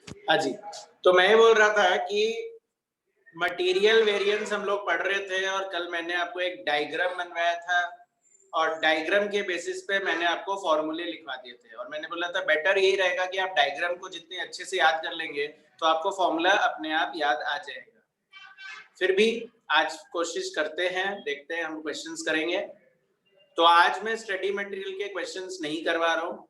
हाँ जी, तो मैं बोल रहा था कि मटेरियल वेरिएंस हम लोग पढ़ रहे थे और कल मैंने आपको एक डायग्राम बनवाया था और डायग्राम के बेसिस पे मैंने आपको फॉर्मूले लिखवा दिए थे और मैंने बोला था बेटर यही रहेगा कि आप डायग्राम को जितने अच्छे से याद कर लेंगे तो आपको फॉर्मूला अपने आप याद आ जाएगा। फिर भी आज कोशिश करते हैं, देखते हैं, हम क्वेश्चंस करेंगे। तो आज मैं स्टडी मटेरियल के क्वेश्चंस नहीं करवा रहा हूँ,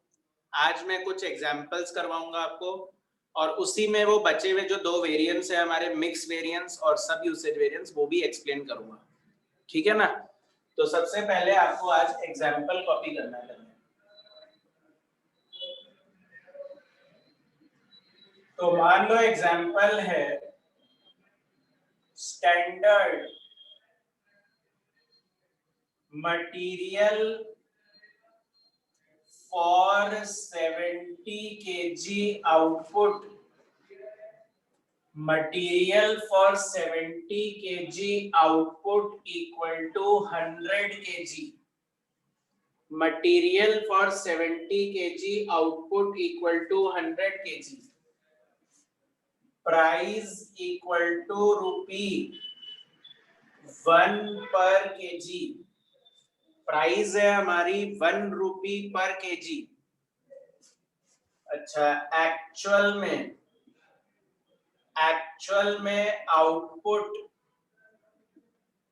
आज मैं कुछ एग्जाम्पल्स करवाऊंगा आपको और उसी में वो बचे हुए जो दो वेरिएंट्स है हमारे, मिक्स वेरिएंट्स और सब यूसेज वेरिएंट्स, वो भी एक्सप्लेन करूंगा। ठीक है ना? तो सबसे पहले आपको आज एग्जाम्पल कॉपी करना है। तो मान लो एग्जाम्पल है standard material for 70 kg output, material for 70 kg output equal to 100 kg. Material for 70 kg output equal to 100 kg. Price equal to rupee 1 per kg. Price है हमारी 1 रुपी पर केजी। अच्छा, एक्चुअल में output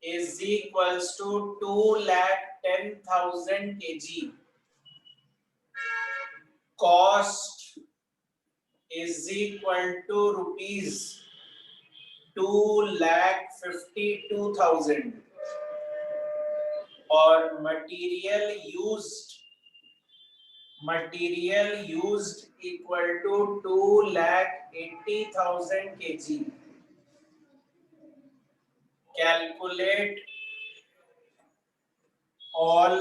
is equals to 2,10,000 kg. Cost is equal to rupees 2,52,000 और material used equal to 2,80,000 kg. Calculate all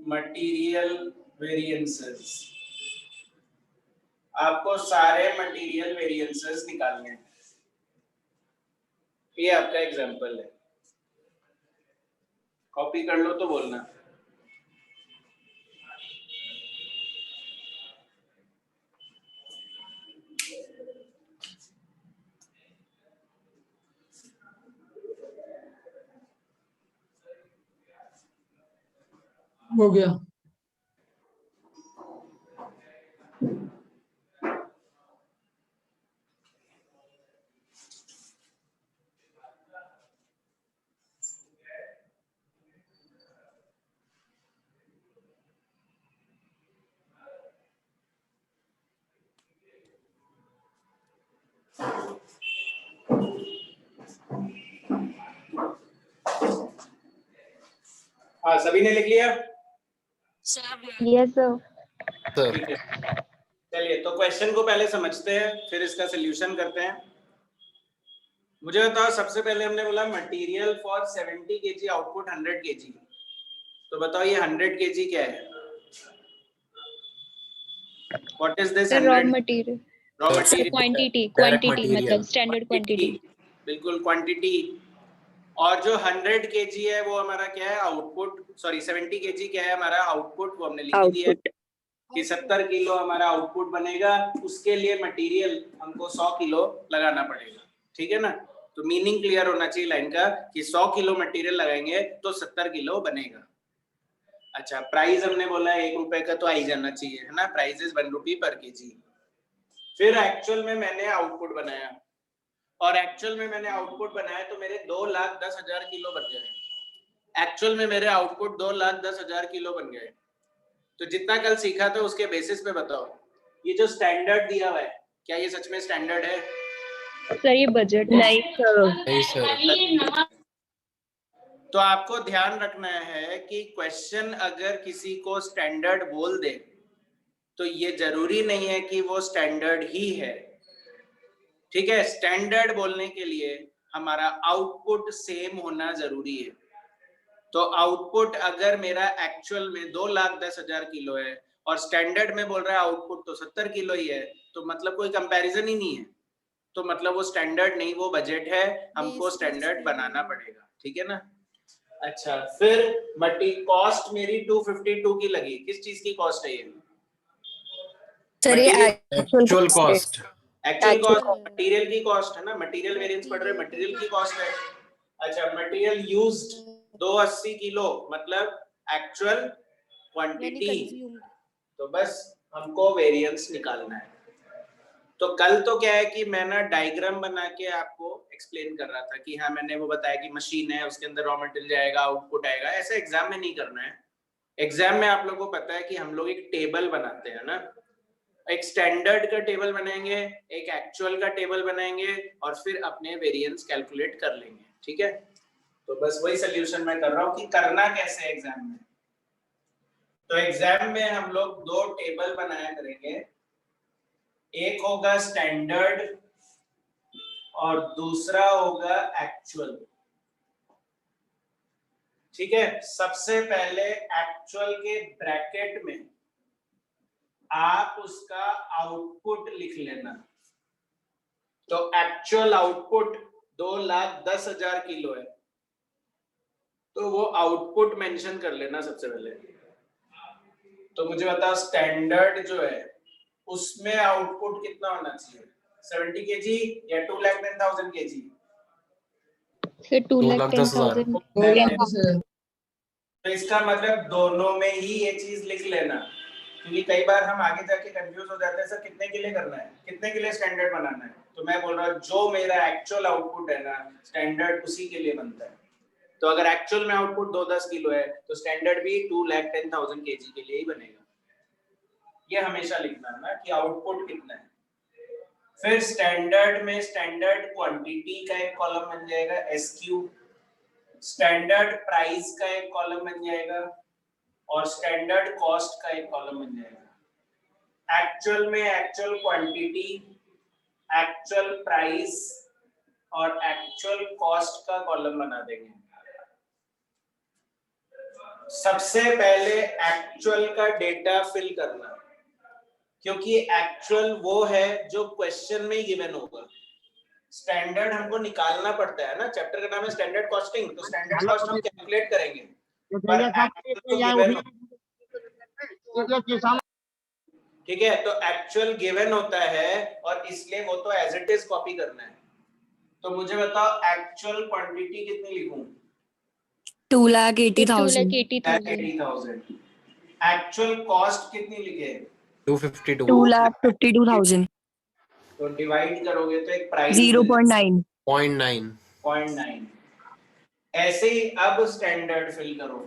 material variances. आपको सारे material variances निकालने हैं। ये आपका एग्जांपल है, कॉपी कर लो तो बोलना। हो गया। हाँ, सभी ने लिख लिया? Yes sir. ठीक है, चलिए तो क्वेश्चन को पहले समझते हैं, फिर इसका सोल्यूशन करते हैं। मुझे बताओ, सबसे पहले हमने बोला material for 70 kg output 100 kg। तो बताओ ये 100 kg क्या है? What is this 100? Raw material. Raw material, quantity मतलब स्टैंडर्ड क्वांटिटी। बिल्कुल, क्वांटिटी। और जो 100 kg है वो हमारा क्या है? आउटपुट। सॉरी, 70 kg क्या है हमारा? आउटपुट। वो हमने लिख दिया कि 70 किलो हमारा आउटपुट बनेगा, उसके लिए मटेरियल हमको 100 किलो लगाना पड़ेगा। ठीक है ना? तो मीनिंग क्लियर होना चाहिए लाइन का कि 100 किलो मटेरियल लगाएंगे तो 70 किलो बनेगा। अच्छा, प्राइस हमने बोला 1 रुपए का तो आ ही जाना चाहिए, है ना? प्राइस इज 1 रुपी पर केजी। फिर एक्चुअल में मैंने आउटपुट बनाया और एक्चुअल में मैंने आउटपुट बनाया तो मेरे 2,10,000 किलो बन गए। एक्चुअल में मेरे आउटपुट 2,10,000 किलो बन गए। तो जितना कल सीखा था उसके बेसिस पे बताओ, ये जो स्टैंडर्ड दिया हुआ है, क्या ये सच में स्टैंडर्ड है? सर ये बजट नहीं सर। तो आपको ध्यान रखना है कि क्वेश्चन अगर किसी को स्टैंडर्ड बोल दे तो ये जरूरी नहीं है कि वो स्टैंडर्ड ही है। ठीक है? स्टैंडर्ड बोलने के लिए हमारा आउटपुट सेम होना जरूरी है। तो आउटपुट अगर मेरा एक्चुअल में 2,10,000 किलो है और स्टैंडर्ड में बोल रहा है आउटपुट तो 70 किलो ही है, तो मतलब कोई कंपैरिजन ही नहीं है। तो मतलब वो स्टैंडर्ड नहीं, वो बजट है, हमको स्टैंडर्ड बनाना पड़ेगा। ठीक है ना? अच्छा, फिर मटी कॉस्ट मेरी 252 की लगी। किस चीज की कॉस्ट है ये? Actual cost. Actual cost material की कॉस्ट है ना, मटेरियल वेरिएंस पढ़ रहे, मटेरियल की कॉस्ट है। अच्छा, मटेरियल यूज्ड 280 किलो मतलब एक्चुअल क्वांटिटी, तो बस हमको वेरिएंस निकालना है। तो कल तो क्या है कि मैं ना डायग्राम बना के आपको एक्सप्लेन कर रहा था कि हाँ मैंने वो बताया कि मशीन है, उसके अंदर रॉ मटेरियल जाएगा, आउटपुट आएगा, ऐसे एग्जाम में नहीं करना है। एग्जाम में आप लोगों को पता है कि हम लोग एक टेबल बनाते हैं ना, एक स्टैंडर्ड का टेबल बनाएंगे, एक एक्चुअल का टेबल बनाएंगे और फिर अपने वेरिएंस कैलकुलेट कर लेंगे, ठीक है। तो बस वही सोल्यूशन मैं कर रहा हूँ कि करना कैसे है एग्जाम में। तो एग्जाम में हम लोग दो टेबल बनाया करेंगे, एक होगा स्टैंडर्ड और दूसरा होगा एक्चुअल, ठीक है। सबसे पहले एक्चुअल के ब्रैकेट में आप उसका आउटपुट लिख लेना। तो एक्चुअल आउटपुट 2,10,000 किलो है, तो वो आउटपुट मेंशन कर लेना सबसे पहले। तो मुझे बताओ स्टैंडर्ड जो है उसमें आउटपुट कितना होना चाहिए, 70 केजी या 2,10,000 केजी? फिर 2,10,000। तो इसका मतलब दोनों में ही ये चीज लिख लेना, क्योंकि कई बार हम आगे जाके कंफ्यूज हो जाते हैं सर कितने के लिए करना है, कितने के लिए स्टैंडर्ड बनाना है। तो मैं बोल रहा हूँ जो मेरा एक्चुअल आउटपुट है ना, स्टैंडर्ड उसी के लिए बनता है। तो अगर एक्चुअल में आउटपुट 210 किलो है तो स्टैंडर्ड भी 2,10,000 केजी के लिए ही बनेगा। ये हमेशा लिखना है ना कि आउटपुट कितना है। फिर स्टैंडर्ड में स्टैंडर्ड क्वांटिटी का एक कॉलम बन जाएगा एसक्यू, स्टैंडर्ड प्राइस का एक कॉलम बन जाएगा और स्टैंडर्ड कॉस्ट का एक कॉलम बन जाएगा। एक्चुअल में एक्चुअल क्वांटिटी, एक्चुअल प्राइस और एक्चुअल कॉस्ट का कॉलम बना देंगे। सबसे पहले एक्चुअल का डेटा फिल करना, क्योंकि एक्चुअल वो है जो क्वेश्चन में गिवन होगा। स्टैंडर्ड हमको निकालना पड़ता है ना, चैप्टर का नाम है स्टैंडर्ड कॉस्टिंग, तो स्टैंडर्ड कॉस्ट हम कैलकुलेट करेंगे, पर एक्चुअल तो गिवन होगा, ठीक है। तो एक्चुअल गिवन होता है और इसलिए वो तो एज इट इज कॉपी करना है। तो मुझे बताओ एक्चुअल क्वांटिटी कितनी लिखूं? 2,80,000। 2,80,000। एक्चुअल कॉस्ट कितनी लिखे? 252। 2,52,000। तो डिवाइड करोगे तो एक प्राइस 0.9। 0.9। ऐसे ही अब स्टैंडर्ड फिल करो,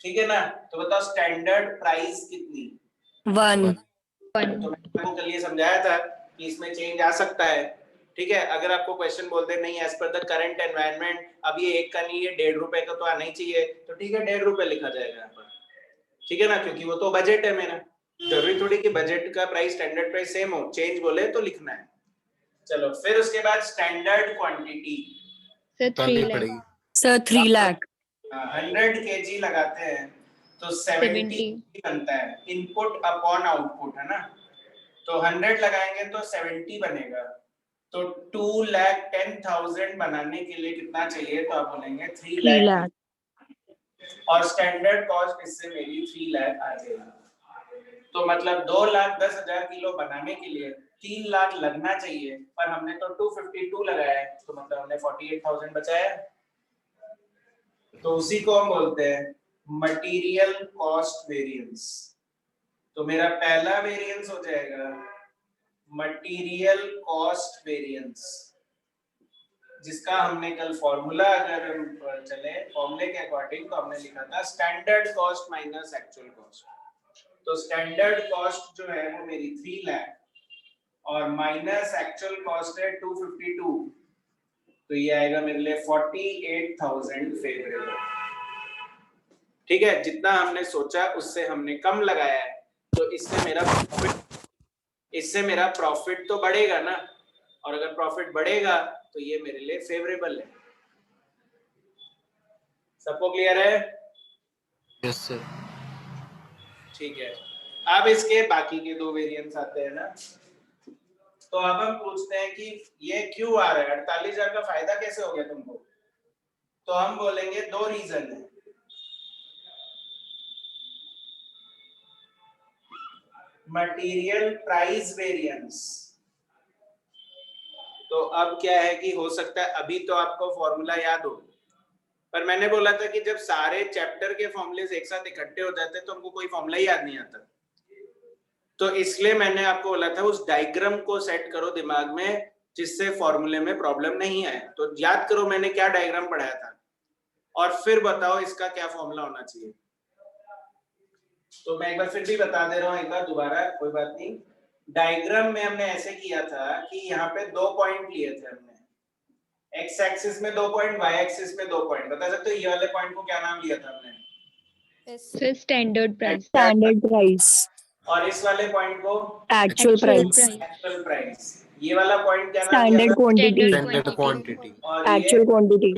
ठीक है ना। तो बताओ स्टैंडर्ड प्राइस कितनी? 1। तो मैंने आपको कल ये समझाया था कि इसमें चेंज आ सकता है, ठीक है। अगर आपको क्वेश्चन बोलते नहीं as per the current environment, अब ये 1 का नहीं है 1.5 रुपए का तो आना ही चाहिए, तो ठीक है 1.5 रुपए लिखा जाएगा यहाँ पर, ठीक है ना, क्योंकि वो तो बजट है मेरा। जरूरी थोड़ी कि बजट का प्राइस स्टैंडर्ड प्राइस सेम हो, चेंज बोले तो लिखना है। चलो फिर उसके बाद standard quantity sir 3 lakh. Sir 3 lakh. 100 KG लगाते हैं तो 70 बनता है, इनपुट अपॉन आउटपुट है ना। तो 100 लगाएंगे तो 70 बनेगा। तो 2,10,000 बनाने के लिए कितना चाहिए, तो आप बोलेंगे 3 लाख, और स्टैंडर्ड कॉस्ट इससे मेरी 3 लाख आ जाएगी। तो मतलब 2,10,000 किलो बनाने के लिए 3 लाख लगना चाहिए, पर हमने तो 252 लगाया है, तो मतलब हमने 48,000 बचाया। तो उसी को हम बोलते हैं मटेरियल कॉस्ट वेरिएंस। तो मेरा पहला वेरिएंस हो जाएगा मटेरियल कॉस्ट वेरिएंस, जिसका हमने कल फॉर्मूला, अगर हम चले फॉर्मूले के अकॉर्डिंग, तो हमने लिखा था standard cost minus actual cost. तो स्टैंडर्ड कॉस्ट जो है वो मेरी 3 लाख और माइनस एक्चुअल कॉस्ट है 252, तो ये आएगा मेरे लिए 48,000 फेवरेबल, ठीक है। जितना हमने सोचा उससे हमने कम लगाया है, तो इससे मेरा प्रॉफिट तो बढ़ेगा ना, और अगर प्रॉफिट बढ़ेगा तो ये मेरे लिए फेवरेबल है। सबको क्लियर है? Yes sir. ठीक है। अब इसके बाकी के दो वेरिएंट्स आते हैं ना, तो अब हम पूछते हैं कि ये क्यों आ रहा है, 48,000 का फायदा कैसे हो गया तुमको? तो हम बोलेंगे दो रीजन है। मटेरियल प्राइस वेरिएंस तो अब क्या है कि हो सकता है अभी तो आपको फॉर्मूला याद हो, पर मैंने बोला था कि जब सारे चैप्टर के फॉर्मूलेस एक साथ इकट्ठे हो जाते हैं तो हमको कोई फॉर्मूला ही याद नहीं आता। तो इसलिए मैंने आपको बोला था उस डायग्राम को सेट करो दिमाग में जिससे फॉर्मूले में प्रॉब्लम नहीं आए। तो याद करो मैंने क्या डायग्राम पढ़ाया था और फिर बताओ इसका क्या फॉर्मूला होना चाहिए। तो मैं एक बार फिर भी बता दे रहा हूँ, एक बार दोबारा, कोई बात नहीं। डायग्राम में हमने ऐसे किया था कि यहाँ पे 2 पॉइंट लिए थे हमने, एक्स एक्सिस में 2 पॉइंट, वाई एक्सिस में 2 पॉइंट। बता सकते हो ये वाले पॉइंट को क्या नाम लिया था हमने? Sir standard price. Standard price, और इस वाले पॉइंट को एक्चुअल प्राइस, एक्चुअल प्राइस। ये वाला पॉइंट क्या नाम लिया स्टैंडर्ड था? क्वांटिटी, स्टैंडर्ड क्वांटिटी, और ये एक्चुअल क्वांटिटी,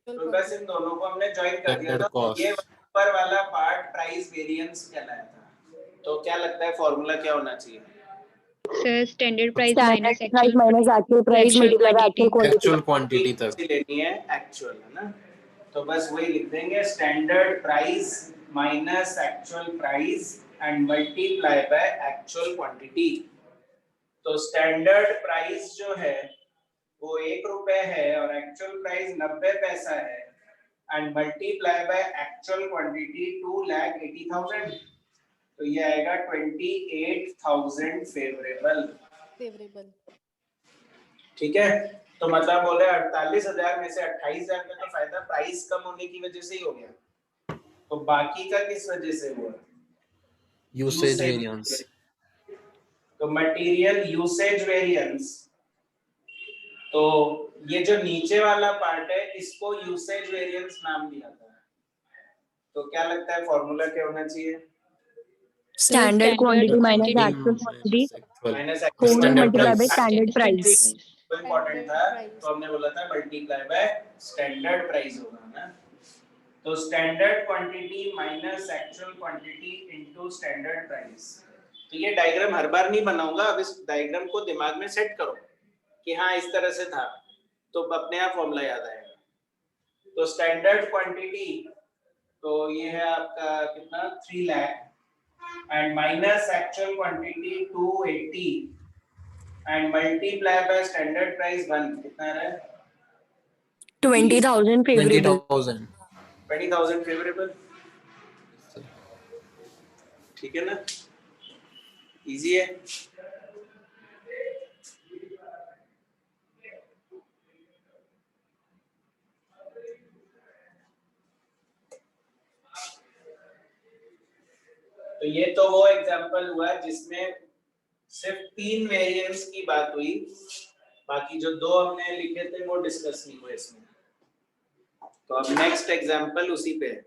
तो बस इन दोनों को हमने ज्वाइन कर दिया स्टैंडर्ड था। कॉस्ट। ये ऊपर वाला पार्ट प्राइस वेरिएंस कहलाया था। तो क्या लगता है फॉर्मूला क्या होना चाहिए? Sir standard price standard price minus actual price multiply by actual quantity. Actual quantity तक लेनी है एक्चुअल, है ना? तो बस वही लिख देंगे, standard price minus actual price and multiply by actual quantity. तो स्टैंडर्ड प्राइस जो है वो 1 रुपए है और एक्चुअल प्राइस 90 पैसा है and multiply by actual quantity 2,80,000। तो ये आएगा 28,000 फेवरेबल। ठीक है, तो मतलब बोले 48,000 में से 28,000 का तो फायदा प्राइस कम होने की वजह से ही हो गया। तो बाकी का किस वजह से हुआ? Usage variance. तो मटेरियल यूसेज वेरिएंस। तो ये जो नीचे वाला पार्ट है इसको यूसेज वेरिएंस नाम दिया था। तो क्या लगता है फॉर्मूला क्या होना चाहिए? Standard quantity minus actual quantity minus whole standard multiply by price. Standard price. Important था तो हमने बोला था मल्टीप्लाई बाय स्टैंडर्ड प्राइस होगा ना। तो standard quantity minus actual quantity into standard price. तो ये डायग्राम हर बार नहीं बनाऊंगा, अब इस डायग्राम को दिमाग में सेट करो कि हाँ इस तरह से था, तो अपने आप फॉर्मूला याद आएगा। तो स्टैंडर्ड क्वांटिटी तो ये है आपका कितना 3 lakh and minus actual quantity 280 and multiply by standard price 1 कितना आ रहा है? 20,000 फेवरेबल। 20,000। 20,000 फेवरेबल। ठीक है ना, इजी है। तो ये तो वो एग्जांपल हुआ जिसमें सिर्फ 3 वेरिएंस की बात हुई, बाकी जो 2 हमने लिखे थे वो डिस्कस नहीं हुए इसमें। तो अब नेक्स्ट एग्जांपल उसी पे है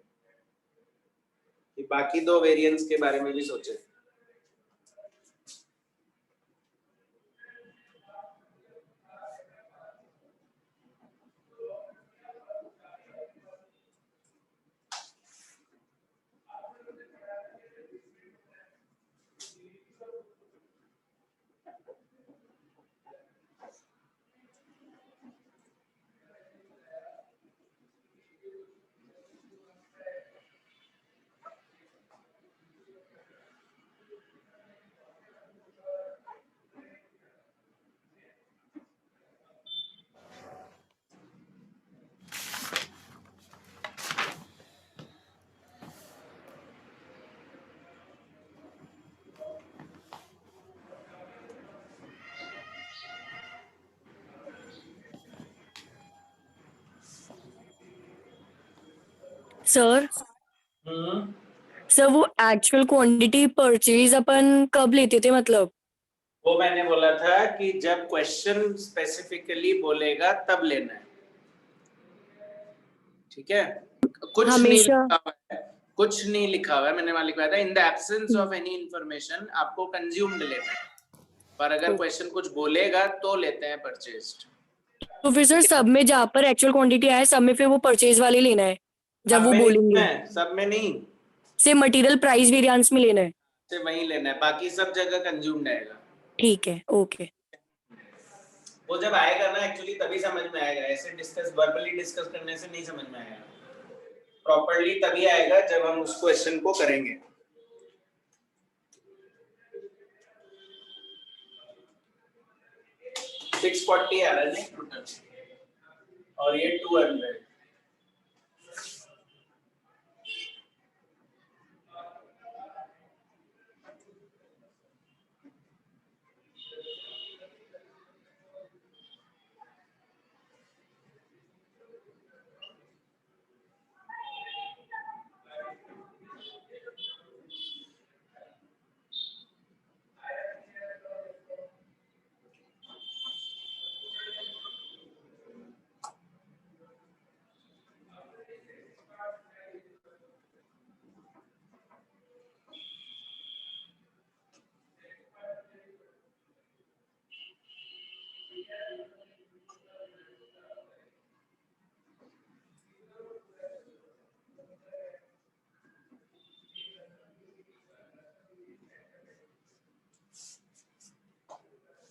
कि बाकी 2 वेरिएंस के बारे में भी सोचे। सर सर वो एक्चुअल क्वांटिटी परचेज अपन कब लेते थे? मतलब वो मैंने बोला था कि जब क्वेश्चन स्पेसिफिकली बोलेगा तब लेना है। ठीक है, कुछ नहीं हमेशा लिखा हुआ है, कुछ नहीं लिखा हुआ है। मैंने वहां लिखा था in the absence of any information आपको कंज्यूम्ड लेना है, पर अगर क्वेश्चन कुछ बोलेगा तो लेते हैं परचेज्ड। तो फिर सर सब में जहाँ पर एक्चुअल क्वांटिटी आए सब में फिर वो परचेज वाले लेना है जब वो बोलेंगे? सब में नहीं, से मटेरियल प्राइस वेरिएंस में लेना है? से वही लेना है, बाकी सब जगह कंज्यूम्ड आएगा। ठीक है, ओके। वो जब आएगा ना एक्चुअली तभी समझ में आएगा, ऐसे डिस्कस वर्बली डिस्कस करने से नहीं समझ में आएगा। प्रॉपर्ली तभी आएगा जब हम उस क्वेश्चन को करेंगे। 640 आ रहा है नहीं टोटल, और ये 200।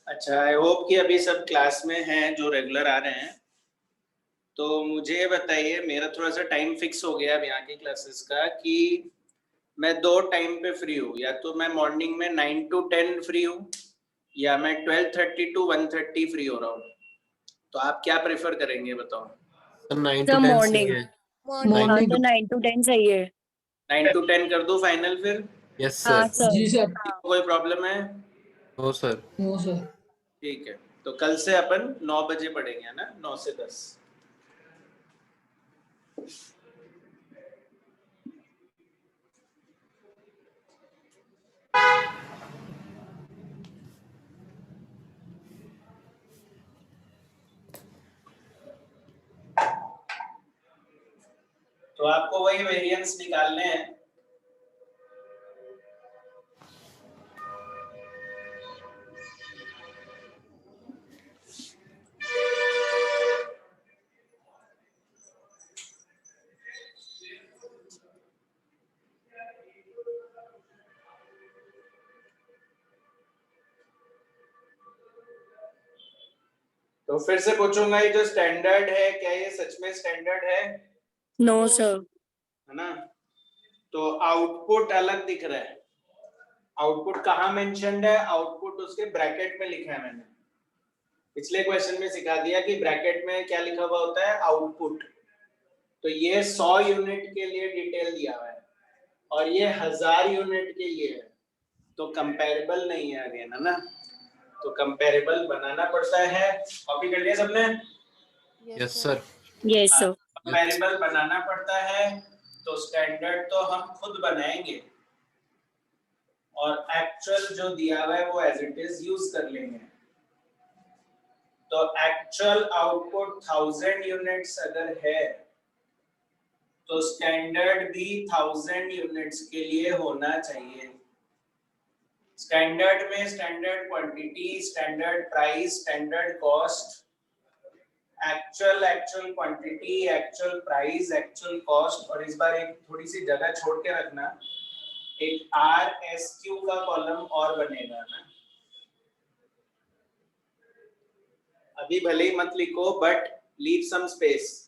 अच्छा, आई होप कि अभी सब क्लास में हैं जो रेगुलर आ रहे हैं। तो मुझे बताइए, मेरा थोड़ा सा टाइम फिक्स हो गया अब यहाँ की क्लासेस का कि मैं 2 टाइम पे फ्री हूँ, या तो मैं मॉर्निंग में 9 to 10 फ्री हूँ, या मैं 12:30 to 1:30 फ्री हो रहा हूँ। तो आप क्या प्रेफर करेंगे बताओ? सर 9 सर to 10 मॉर्निंग, सही है। हाँ तो 9 to 10 सही है। 9 to 10 कर दूं फाइनल फिर? यस हाँ सर। सर। सर। कोई प्रॉब्लम है? No sir. No sir. ठीक है, तो कल से अपन 9 बजे पढ़ेंगे ना, 9 से 10। तो आपको वही वेरिएंस निकालने हैं। तो फिर से पूछूंगा, ये जो स्टैंडर्ड है, क्या ये सच में स्टैंडर्ड है? No sir. है ना? तो आउटपुट अलग दिख रहा है। आउटपुट कहाँ मेंशन्ड है? आउटपुट उसके ब्रैकेट में लिखा है मैंने। पिछले क्वेश्चन में सिखा दिया कि ब्रैकेट में क्या लिखा हुआ होता है? आउटपुट। तो ये 100 यूनिट के लिए डिटेल दिया हुआ है और ये 1000 यूनिट के लिए है, तो कंपैरेबल नहीं है अगेन, है ना? तो कंपैरेबल बनाना पड़ता है। कॉपी कर लिया सबने? Yes sir. Yes sir. Comparable बनाना पड़ता है, तो स्टैंडर्ड तो हम खुद बनाएंगे और एक्चुअल जो दिया हुआ है वो एज इट इज यूज कर लेंगे। तो एक्चुअल आउटपुट 1000 यूनिट्स अगर है तो स्टैंडर्ड भी 1000 यूनिट्स के लिए होना चाहिए। स्टैंडर्ड में standard quantity, standard price, standard cost, actual quantity, actual price, actual cost, और इस बार एक थोड़ी सी जगह छोड़ के रखना, एक RSQ का कॉलम और बनेगा ना। अभी भले ही मत लिखो, बट लीव सम स्पेस।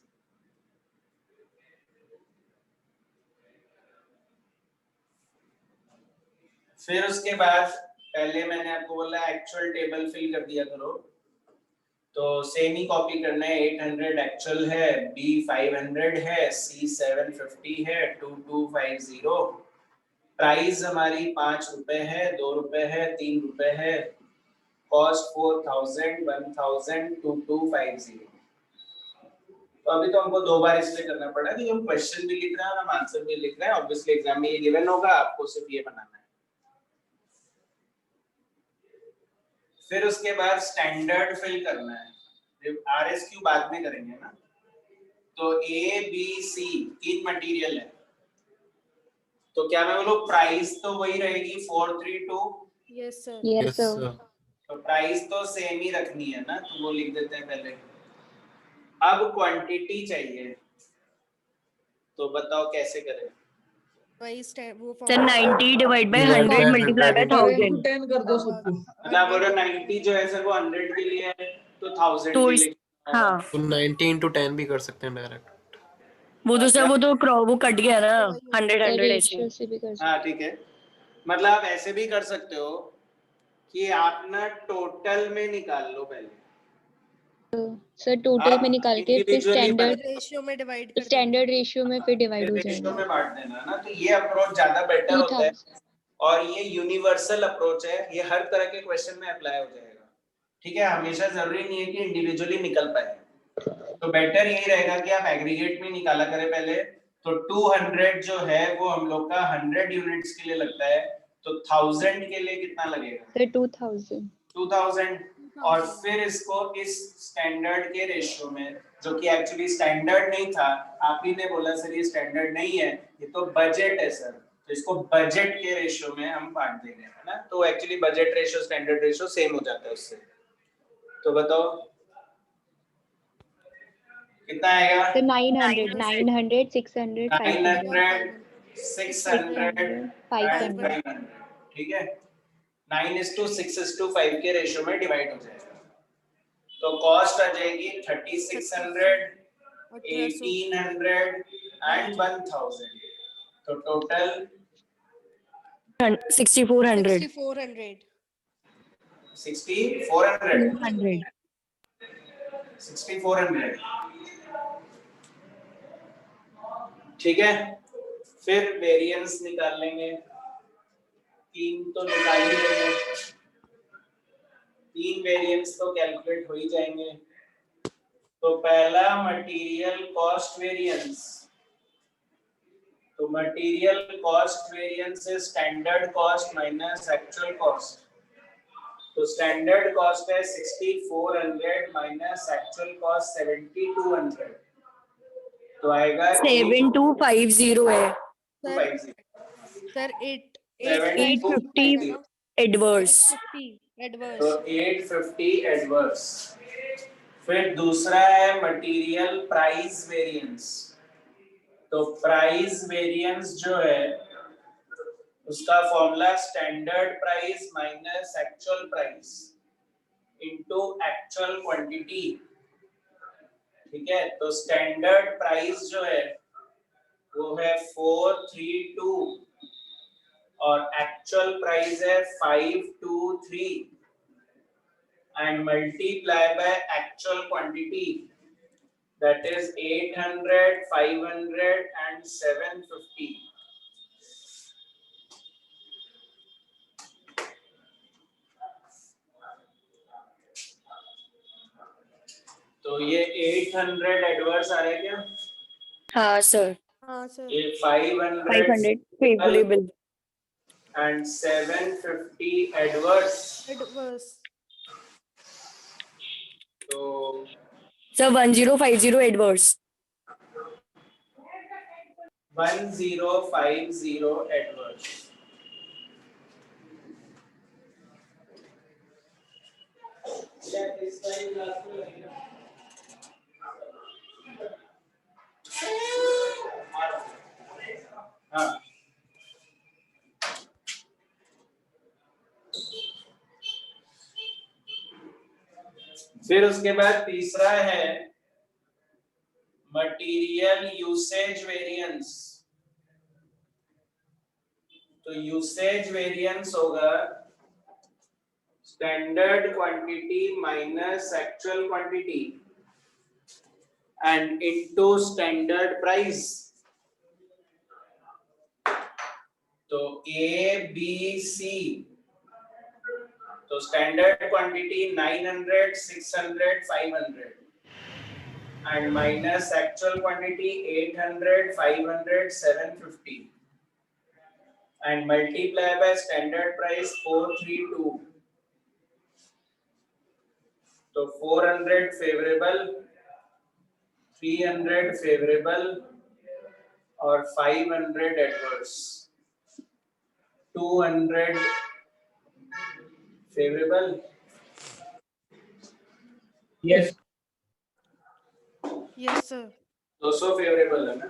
फिर उसके बाद पहले मैंने आपको बोला एक्चुअल टेबल फिल कर दिया करो, तो सेम ही कॉपी करना है। 800 एक्चुअल है, B 500 है, C 750 है, 2250। प्राइस हमारी 5 रुपए है, 2 रुपए है, 3 रुपए है। कॉस्ट 4000, 1000, 2250। तो अभी तो हमको 2 बार इसलिए करना पड़ा कि हम क्वेश्चन भी लिख रहे हैं और हम आंसर भी लिख रहे हैं। ऑब्वियसली एग्जाम में ये गिवन होगा, आपको सिर्फ ये बनाना है। फिर उसके बाद स्टैंडर्ड फिल करना है। RSQ बाद में करेंगे ना। तो A B C 3 मटेरियल है, तो क्या मैं बोलूं प्राइस तो वही रहेगी 432? Yes sir. Yes sir. तो प्राइस तो सेम ही रखनी है ना, तो वो लिख देते हैं पहले। अब क्वांटिटी चाहिए, तो बताओ कैसे करें? Sir 90 divide by 100 multiply by 1000। 10 कर दो सबको। मतलब अगर 90 जो है सर वो 100 के लिए है, तो 1000 तो के लिए हाँ, तो 90 into 10 भी कर सकते हैं डायरेक्ट। वो तो सर वो कट गया ना 100 100 ऐसे। रेशियो से भी कर सकते हाँ ठीक है, मतलब आप ऐसे भी कर सकते हो कि आप ना टोटल में निकाल लो पहले। सर टोटल में निकाल के फिर individually रेशियो में डिवाइड कर स्टैंडर्ड रेशियो में फिर डिवाइड हो रेशियो जाएगा। में बांट देना ना, तो ये अप्रोच ज्यादा बेटर होता है 2000 और ये यूनिवर्सल अप्रोच है, ये हर तरह के क्वेश्चन में अप्लाई हो जाएगा। ठीक है, हमेशा जरूरी नहीं है कि इंडिविजुअली निकल पाए, तो बेटर यही रहेगा कि आप एग्रीगेट में निकाला करें पहले। तो 200 जो है वो हम लोग का 100 यूनिट्स के लिए लगता है, तो 1000 के लिए कितना लगेगा? सर 2000 2000। और फिर इसको इस स्टैंडर्ड के रेशियो में, जो कि एक्चुअली स्टैंडर्ड नहीं था, आप ही ने बोला सर ये स्टैंडर्ड नहीं है, ये तो बजट है सर, तो इसको बजट के रेशियो में हम बांट देंगे, है ना। तो actually budget ratio standard ratio same हो जाता है उससे। तो बताओ कितना आएगा? Sir 900 600 500 900 600 and 500 500। ठीक है, 9:6:5 के रेशियो में डिवाइड हो जाएगा, तो कॉस्ट आ जाएगी 3600 1800 एंड 1000। तो टोटल 6400 6400 6400 6400। ठीक है, फिर वेरिएंस निकाल लेंगे, 3 तो निकाल ही लेंगे, 3 वेरिएंस तो कैलकुलेट हो ही जाएंगे। तो पहला मटेरियल कॉस्ट वेरिएंस, तो material cost variance is standard cost minus actual cost. तो स्टैंडर्ड कॉस्ट है 6400 माइनस एक्चुअल कॉस्ट 7200, तो आएगा 7250 है। 850। Sir 850 adverse. 850 एडवर्स। तो 850 एडवर्स। फिर दूसरा है मटेरियल प्राइस वेरिएंस। तो प्राइस वेरिएंस जो है उसका formula standard price minus actual price into actual quantity. ठीक है, तो स्टैंडर्ड प्राइस जो है वो है 432 और एक्चुअल प्राइस है 523 and multiply by actual quantity, that is 800 500 and 750। तो ये 800 एडवर्स आ रहा है क्या? हाँ सर। हाँ सर। ये 500 फेवरेबल and 750 एडवर्स। एडवर्स। तो सर 1050 एडवर्स। 1050 एडवर्स। हाँ, फिर उसके बाद तीसरा है मटेरियल यूसेज वेरिएंस। तो यूसेज वेरिएंस होगा standard quantity minus actual quantity and into standard price. तो ए बी सी, तो standard quantity 900 600 500 and minus actual quantity 800 500 750 and multiply by standard price 432। तो 400 favorable 300 favorable और 500 adverse। 200 favorable। Yes sir. 200 favorable है ना।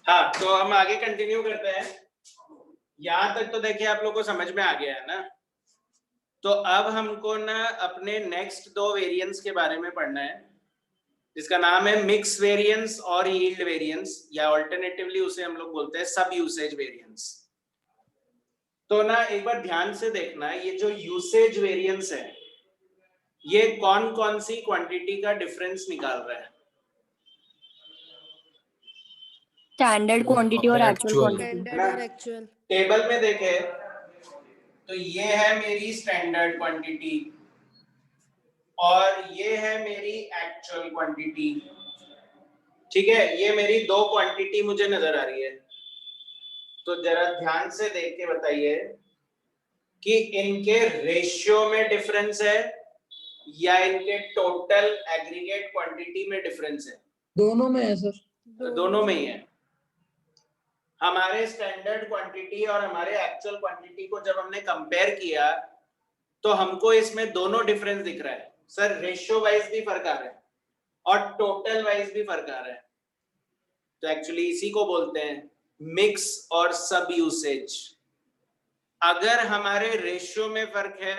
हाँ, तो हम आगे कंटिन्यू करते हैं। यहाँ तक तो देखिए आप लोग को समझ में आ गया है ना। तो अब हमको ना अपने नेक्स्ट दो वेरिएंस के बारे में पढ़ना है, जिसका नाम है मिक्स वेरिएंस और यील्ड वेरिएंस, या ऑल्टरनेटिवली उसे हम लोग बोलते हैं सब यूसेज वेरिएंस। तो ना एक बार ध्यान से देखना, ये जो यूसेज वेरिएंस है ये कौन कौन सी क्वांटिटी का डिफरेंस निकाल रहा है? स्टैंडर्ड क्वांटिटी और एक्चुअल Actual. क्वांटिटी। स्टैंडर्ड और एक्चुअल। टेबल में देखे तो ये है मेरी स्टैंडर्ड क्वांटिटी और ये है मेरी एक्चुअल क्वांटिटी। ठीक है, ये मेरी दो क्वांटिटी मुझे नजर आ रही है। तो जरा ध्यान से देख के बताइए कि इनके रेशियो में डिफरेंस है या इनके टोटल एग्रीगेट क्वांटिटी में डिफरेंस है? दोनों में है सर। दोनों में ही है। हमारे स्टैंडर्ड क्वांटिटी और हमारे एक्चुअल क्वांटिटी को जब हमने कंपेयर किया तो हमको इसमें दोनों डिफरेंस दिख रहा है सर। रेशियो वाइज भी फर्क आ रहा है और टोटल वाइज भी फर्क आ रहा है। तो एक्चुअली इसी को बोलते हैं मिक्स और सब यूसेज। अगर हमारे रेशियो में फर्क है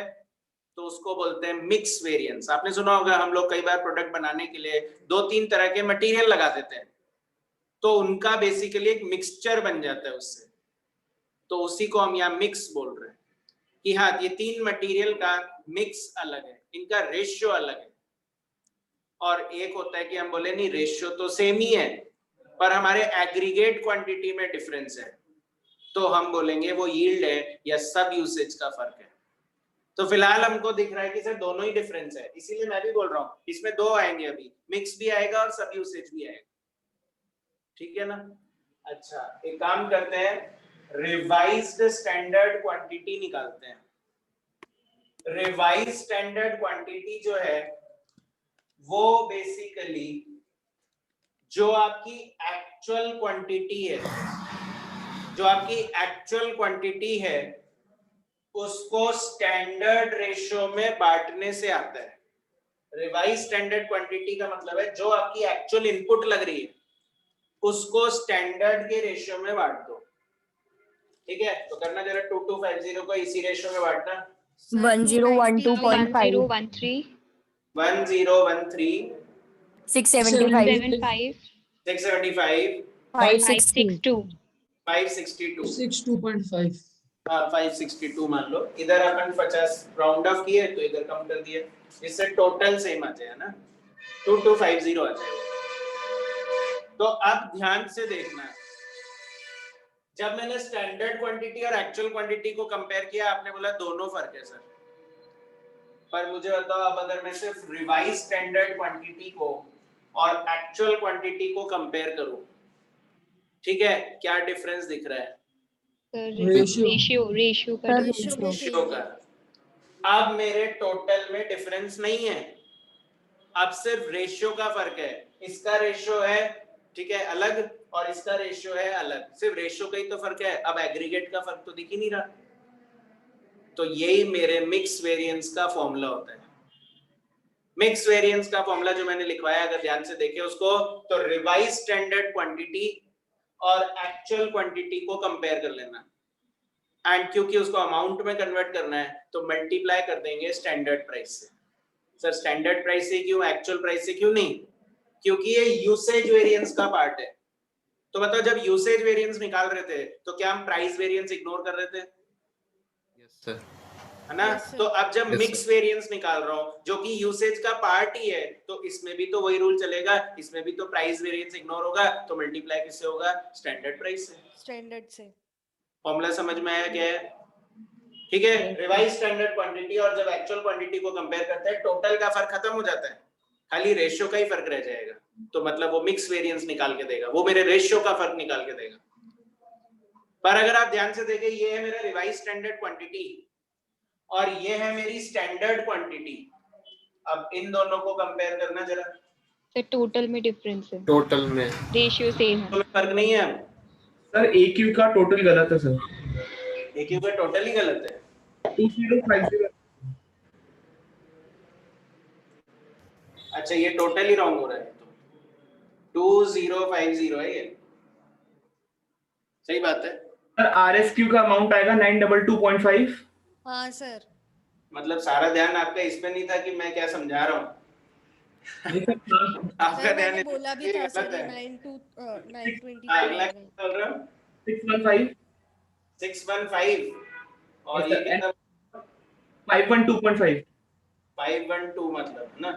तो उसको बोलते हैं मिक्स वेरिएंस। आपने सुना होगा हम लोग कई बार प्रोडक्ट बनाने के लिए दो तीन तरह के मटेरियल लगा देते हैं, तो उनका बेसिकली एक मिक्सचर बन जाता है उससे। तो उसी को हम यहाँ मिक्स बोल रहे हैं कि हाँ ये तीन मटेरियल का मिक्स अलग है, इनका रेशियो अलग है। और एक होता है कि हम बोले नहीं रेशियो तो सेम ही है पर हमारे एग्रीगेट क्वांटिटी में डिफरेंस है, तो हम बोलेंगे वो यील्ड है या सब यूसेज का फर्क है। तो फिलहाल हमको दिख रहा है कि सर दोनों ही डिफरेंस है, इसीलिए मैं भी बोल रहा हूँ इसमें दो आएंगे अभी, मिक्स भी आएगा और सब यूसेज भी आएगा। ठीक है ना। अच्छा एक काम करते हैं, रिवाइज्ड स्टैंडर्ड क्वांटिटी निकालते हैं। रिवाइज्ड स्टैंडर्ड क्वांटिटी जो है वो बेसिकली जो आपकी एक्चुअल क्वांटिटी है, जो आपकी एक्चुअल क्वांटिटी है उसको स्टैंडर्ड रेशियो में बांटने से आता है। रिवाइज स्टैंडर्ड क्वांटिटी का मतलब है जो आपकी एक्चुअल इनपुट लग रही है उसको स्टैंडर्ड के रेशियो में बांट दो। ठीक है, तो करना जरा 2250 को इसी रेशियो में बांटना। 1012.5 1013 1013 675 75 675 560 562 562 62.5 हाँ 562 मान लो। इधर अपन 50 राउंड ऑफ किए तो इधर कम कर दिए, इससे टोटल सेम आ जाए ना, 2250 आ जाएगा। तो अब ध्यान से देखना, जब मैंने स्टैंडर्ड क्वांटिटी और एक्चुअल क्वांटिटी को कंपेयर किया आपने बोला दोनों फर्क है सर, पर मुझे बताओ अब अगर मैं सिर्फ रिवाइज स्टैंडर्ड क्वांटिटी को और एक्चुअल क्वांटिटी को कंपेयर करूं, ठीक है, क्या डिफरेंस दिख रहा है? रेशियो का Sir, difference। रेशियो का। अब मेरे टोटल में डिफरेंस नहीं है, अब सिर्फ रेशियो का फर्क है। इसका रेशियो है ठीक है अलग और इसका रेशियो है अलग, सिर्फ रेशियो का ही तो फर्क है, अब एग्रीगेट का फर्क तो दिख ही नहीं रहा। तो यही मेरे मिक्स वेरिएंस का फॉर्मूला होता है। मिक्स वेरिएंस का फॉर्मूला जो मैंने लिखवाया अगर ध्यान से देखें उसको, तो रिवाइज स्टैंडर्ड क्वांटिटी और एक्चुअल क्वांटिटी को कंपेयर कर लेना, एंड क्योंकि उसको अमाउंट में कन्वर्ट करना है तो मल्टीप्लाई कर देंगे स्टैंडर्ड प्राइस से। सर स्टैंडर्ड प्राइस से क्यों, एक्चुअल प्राइस से क्यों नहीं? क्योंकि ये यूसेज वेरिएंस का पार्ट है। तो बताओ जब यूसेज वेरिएंस निकाल रहे थे तो क्या हम प्राइस वेरिएंस इग्नोर कर रहे थे? Yes sir. है ना? Yes, sir. तो अब जब Yes, मिक्स वेरिएंस निकाल रहा हूं जो कि यूसेज का पार्ट ही है, तो इसमें भी तो वही रूल चलेगा, इसमें भी तो प्राइस वेरिएंस इग्नोर होगा, तो मल्टीप्लाई किससे होगा? स्टैंडर्ड प्राइस से। स्टैंडर्ड से। फॉर्मूला समझ में आया क्या है? ठीक है, रिवाइज स्टैंडर्ड क्वांटिटी और जब एक्चुअल क्वांटिटी को कंपेयर करते हैं टोटल का फर्क खत्म हो जाता है, खाली रेशियो का ही फर्क रह जाएगा। तो मतलब वो मिक्स वेरिएंस निकाल के देगा, वो मेरे रेशियो का फर्क निकाल के देगा। पर अगर आप ध्यान से देखें ये है मेरा रिवाइज स्टैंडर्ड क्वांटिटी और ये है मेरी स्टैंडर्ड क्वांटिटी। अब इन दोनों को कंपेयर करना जरा। तो टोटल में डिफरेंस है, टोटल में रेशियो सेम है। तो फर्क नहीं है। सर AQ का टोटल गलत है सर, AQ का टोटल ही गलत है। 2050। अच्छा ये टोटल ही रॉन्ग हो रहा है, तो 2050 है ये। सही बात है। सर RSQ का अमाउंट आएगा 922.5। हाँ सर। मतलब सारा ध्यान आपका इस पे नहीं था कि मैं क्या समझा रहा हूँ। आपका सर ध्यान मैंने इस पे बोला भी ये था गलत सर, ये है। 922 अगला आएगा। क्या बोल रहा हूँ? 615। 615 और ये कितना? 512.5। 512 मतलब ना।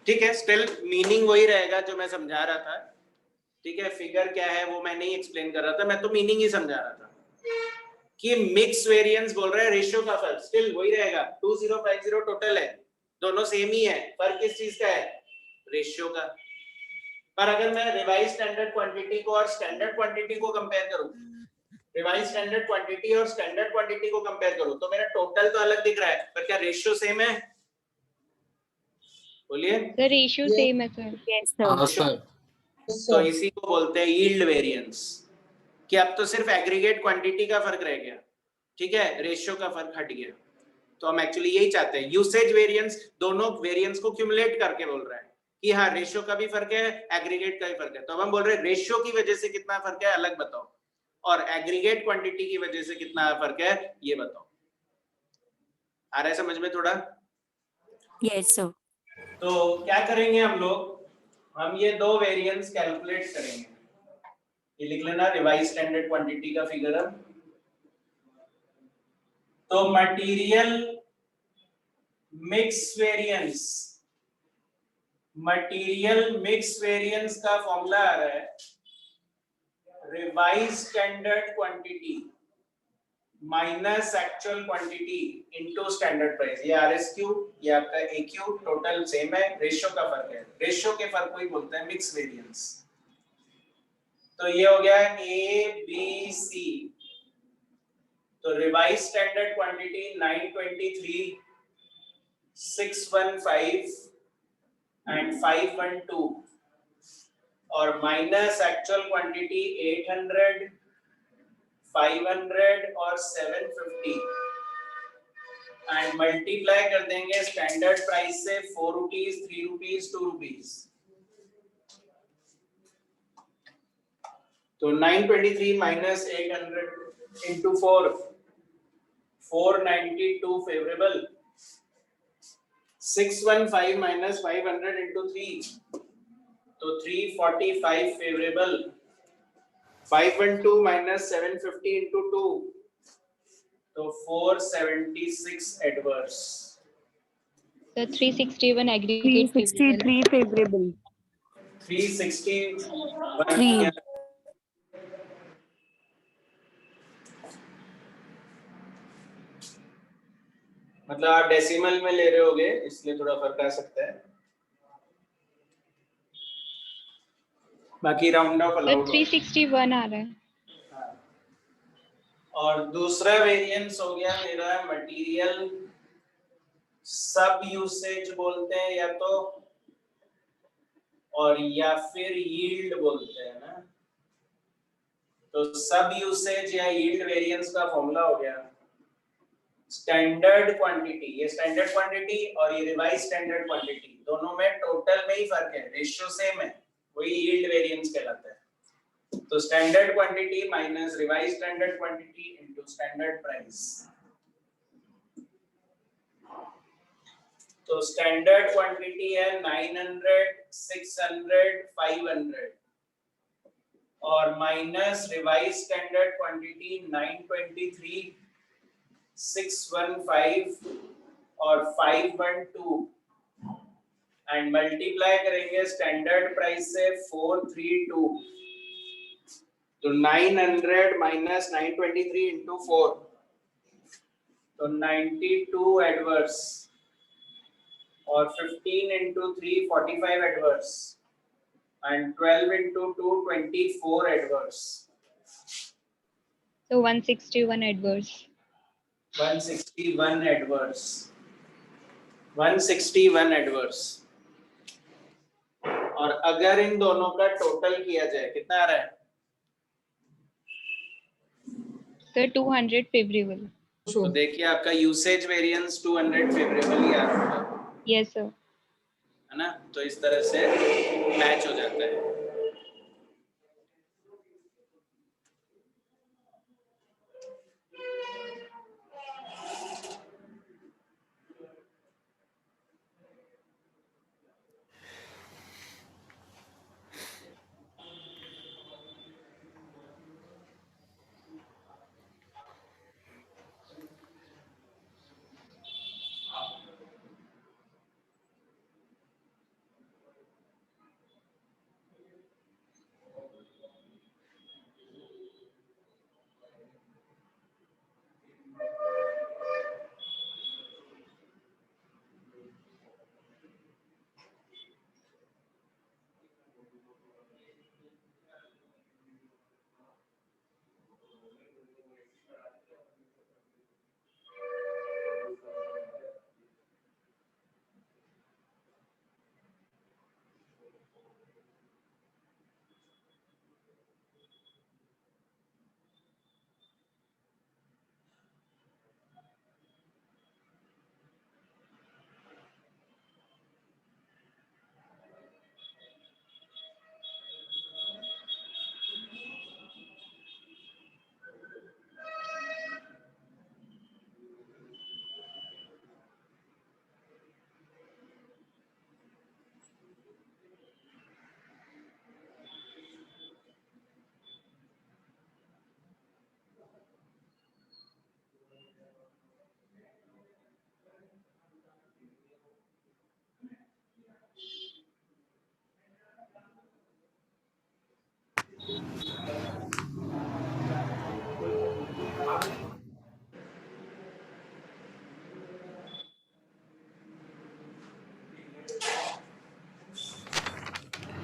ठीक है, स्टिल मीनिंग वही रहेगा जो मैं समझा रहा था। ठीक है, फिगर क्या है वो मैं नहीं एक्सप्लेन कर रहा था, मैं तो मीनिंग ही समझा रहा था कि मिक्स वेरिएंस बोल रहा है, रेशियो का फर्क स्टिल वही रहेगा। 2050 टोटल है, दोनों सेम ही है, फर्क किस चीज का है? रेशियो का। पर अगर मैं रिवाइज स्टैंडर्ड क्वांटिटी को और स्टैंडर्ड क्वांटिटी को कंपेयर करूं, रिवाइज स्टैंडर्ड क्वांटिटी और स्टैंडर्ड क्वांटिटी को कंपेयर करूं, तो मेरा टोटल तो अलग दिख रहा है, पर क्या रेशियो सेम है? बोलिए। The ratio same है sir. Yes, sir. हाँ सर। तो इसी को बोलते हैं यील्ड वेरिएंस, कि अब तो सिर्फ एग्रीगेट क्वांटिटी का फर्क रह गया। ठीक है, रेशियो का फर्क हट गया। तो हम एक्चुअली यही चाहते हैं, यूसेज वेरिएंस दोनों वेरिएंस को क्यूमुलेट करके बोल रहा है कि हाँ रेशियो का भी फर्क है, एग्रीगेट का भी फर्क है। तो अब हम बोल रहे हैं रेशियो की वजह से कितना फर्क है अलग बताओ, और एग्रीगेट क्वांटिटी की वजह से कितना फर्क है ये बताओ। आ रहा है समझ में थोड़ा? Yes, sir. तो क्या करेंगे हम लोग, हम ये दो वेरिएंस कैलकुलेट करेंगे। ये लिख लेना, रिवाइज स्टैंडर्ड क्वांटिटी का फिगर है। तो material mix variance, material mix variance का फॉर्मूला आ रहा है revise standard quantity minus actual quantity into standard price. ये RSQ, ये आपका AQ, टोटल सेम है, रेशियो का फर्क है। रेशियो के फर्क को ही बोलते हैं मिक्स वेरिएंस। तो ये हो गया ABC। तो रिवाइज स्टैंडर्ड क्वांटिटी 923, 615 एंड 512, और माइनस एक्चुअल क्वांटिटी 800, 500 और 750, एंड मल्टीप्लाई कर देंगे स्टैंडर्ड प्राइस से 4 रुपीज, 3 रुपीज, 2 रुपीज। तो 923 minus 800 into 4, 492 favourable. 615 minus 500 into 3, तो 345 फेवरेबल। 512 माइनस 750 इंटू 2, तो 476 adverse. The 361 aggregate favorable. 363 favorable. 361 3. मतलब आप डेसिमल में ले रहे होगे इसलिए थोड़ा फर्क आ सकता है, बाकी राउंड ऑफ The अलाउड। 361 आ रहा है. और दूसरा वेरिएंस हो गया मेरा मटेरियल सब यूसेज बोलते हैं या तो, और या फिर यील्ड बोलते हैं ना। तो सब यूसेज या यील्ड वेरिएंस का फॉर्मूला हो गया स्टैंडर्ड क्वांटिटी, ये स्टैंडर्ड क्वांटिटी और ये रिवाइज स्टैंडर्ड क्वांटिटी, दोनों में टोटल में ही फर्क है, रेशियो सेम है, वही यील्ड वेरिएंस कहलाता है। तो standard quantity minus revise standard quantity into standard price. तो स्टैंडर्ड क्वांटिटी है 900, 600, 500, और माइनस रिवाइज स्टैंडर्ड क्वांटिटी 923, 615 और 512, एंड मल्टीप्लाई करेंगे स्टैंडर्ड प्राइस से 432। तो 900 माइनस 923 इंटू 4, तो 92 एडवर्स, और 15 into 3 45 adverse, and 12 into 2 24 adverse. So 161 adverse. 161 adverse, 161 adverse. और अगर इन दोनों का टोटल किया जाए कितना आ रहा है? So 200 favorable. तो देखिए आपका यूसेज वेरिएंस 200 फेवरेबल ही आ रहा है, Yes sir. है ना। तो इस तरह से मैच हो जाता है।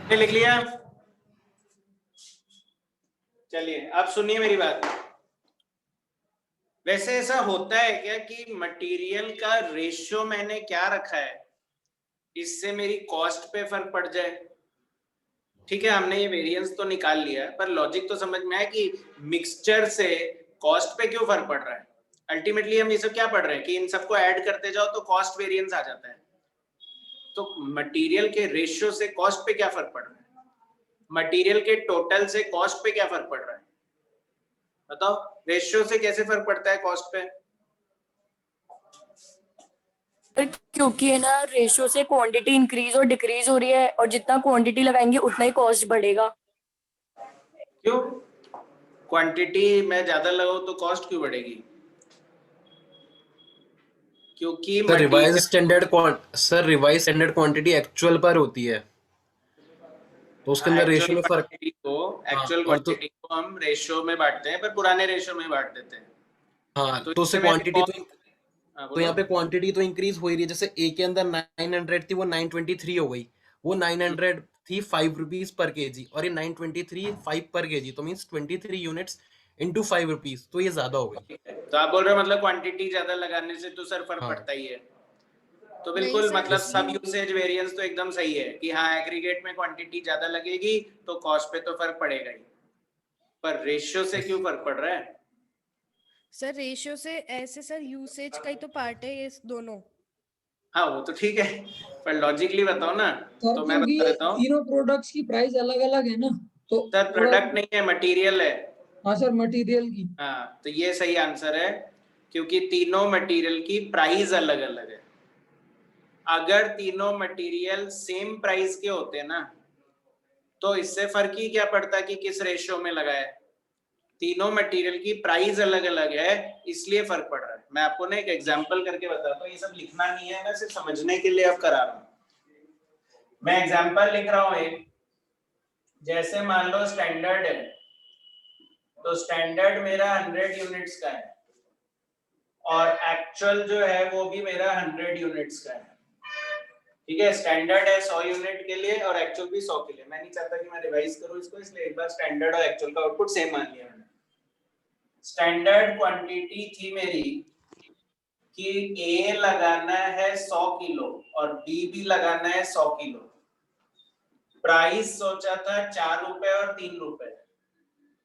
ये लिख लिया? चलिए अब सुनिए मेरी बात। वैसे ऐसा होता है क्या कि मटेरियल का रेशियो मैंने क्या रखा है इससे मेरी कॉस्ट पे फर्क पड़ जाए? ठीक है, हमने ये वेरिएंस तो निकाल लिया, पर लॉजिक तो समझ में आया कि मिक्सचर से कॉस्ट पे क्यों फर्क पड़ रहा है। अल्टीमेटली हम ये सब क्या पढ़ रहे हैं कि इन सबको ऐड करते जाओ तो कॉस्ट वेरिएंस आ जाता है। तो मटेरियल के रेशियो से कॉस्ट पे क्या फर्क पड़ रहा है? मटेरियल के टोटल से कॉस्ट पे क्या फर्क पड़ रहा है? बताओ, रेशियो से कैसे फर्क पड़ता है कॉस्ट पे? क्योंकि है ना, रेशियो से क्वांटिटी इंक्रीज और डिक्रीज हो रही है, और जितना क्वांटिटी लगाएंगे उतना ही कॉस्ट बढ़ेगा। क्यों? क्वांटिटी में ज्यादा लगाओ तो कॉस्ट क्यों बढ़ेगी? क्योंकि sir revise standard quantity actual पर होती है, तो उसके अंदर रेशियो में फर्क। एक्चुअल और तो क्वांटिटी को हम रेशियो में बांटते हैं, पर पुराने रेशियो में बांट देते हैं। हाँ, तो तो उससे इसमें क्वांटिटी तो यहाँ बोलो। पे क्वांटिटी तो इंक्रीज हो ही रही है। जैसे ए के अंदर 900 थी, वो 923 हो गई। वो 900 थी 5 रुपीज पर केजी, और ये 923 5 पर केजी, तो मीन्स 23 यूनिट्स इंटू 5 रुपीज, तो ये ज्यादा हो गई। तो आप बोल रहे हो मतलब क्वांटिटी ज्यादा लगाने से तो सर फर्क हाँ। पड़ता ही है। तो नहीं बिल्कुल सर, मतलब सब यू- यूसेज वेरिएंस तो एकदम सही है कि हाँ एग्रीगेट में क्वांटिटी ज्यादा लगेगी तो कॉस्ट पे तो फर्क पड़ेगा ही, पर रेशियो से क्यों फर्क पड़ रहा है? सर रेशियो से ऐसे सर यूसेज का ही तो पार्ट है ये दोनों। हाँ वो तो ठीक है, पर लॉजिकली बताओ ना। सर तो मैं क्योंकि बता देता हूँ तीनों प्रोडक्ट्स की प्राइस अलग अलग है ना, तो सर, प्रोडक्ट नहीं है मटेरियल है। हाँ सर, मटेरियल की। हाँ तो ये सही आंसर है, क्योंकि तीनों मटेरियल की प्राइस अलग अलग है। अगर तीनों मटेरियल सेम प्राइस के होते ना तो इससे फर्क ही क्या पड़ता कि किस रेशियो में लगा है। तीनों मटेरियल की प्राइस अलग अलग है इसलिए फर्क पड़ रहा है। मैं आपको ना एक एग्जांपल करके बताता हूँ, ये सब लिखना नहीं है, मैं सिर्फ समझने के लिए अब करा रहा हूँ। मैं एग्जांपल लिख रहा हूँ एक, जैसे मान लो स्टैंडर्ड है, तो स्टैंडर्ड मेरा 100 यूनिट्स का है और एक्चुअल जो है वो भी मेरा 100 यूनिट्स का है। ठीक है, स्टैंडर्ड है 100 यूनिट के लिए और एक्चुअल भी 100 के लिए। मैं नहीं चाहता कि मैं रिवाइज करूं इसको, इसलिए एक बार स्टैंडर्ड और एक्चुअल का आउटपुट सेम मान लिया मैंने। स्टैंडर्ड क्वांटिटी थी मेरी कि ए लगाना है 100 किलो और बी भी लगाना है 100 किलो। प्राइस सोचा था 4 रुपए और 3 रुपए,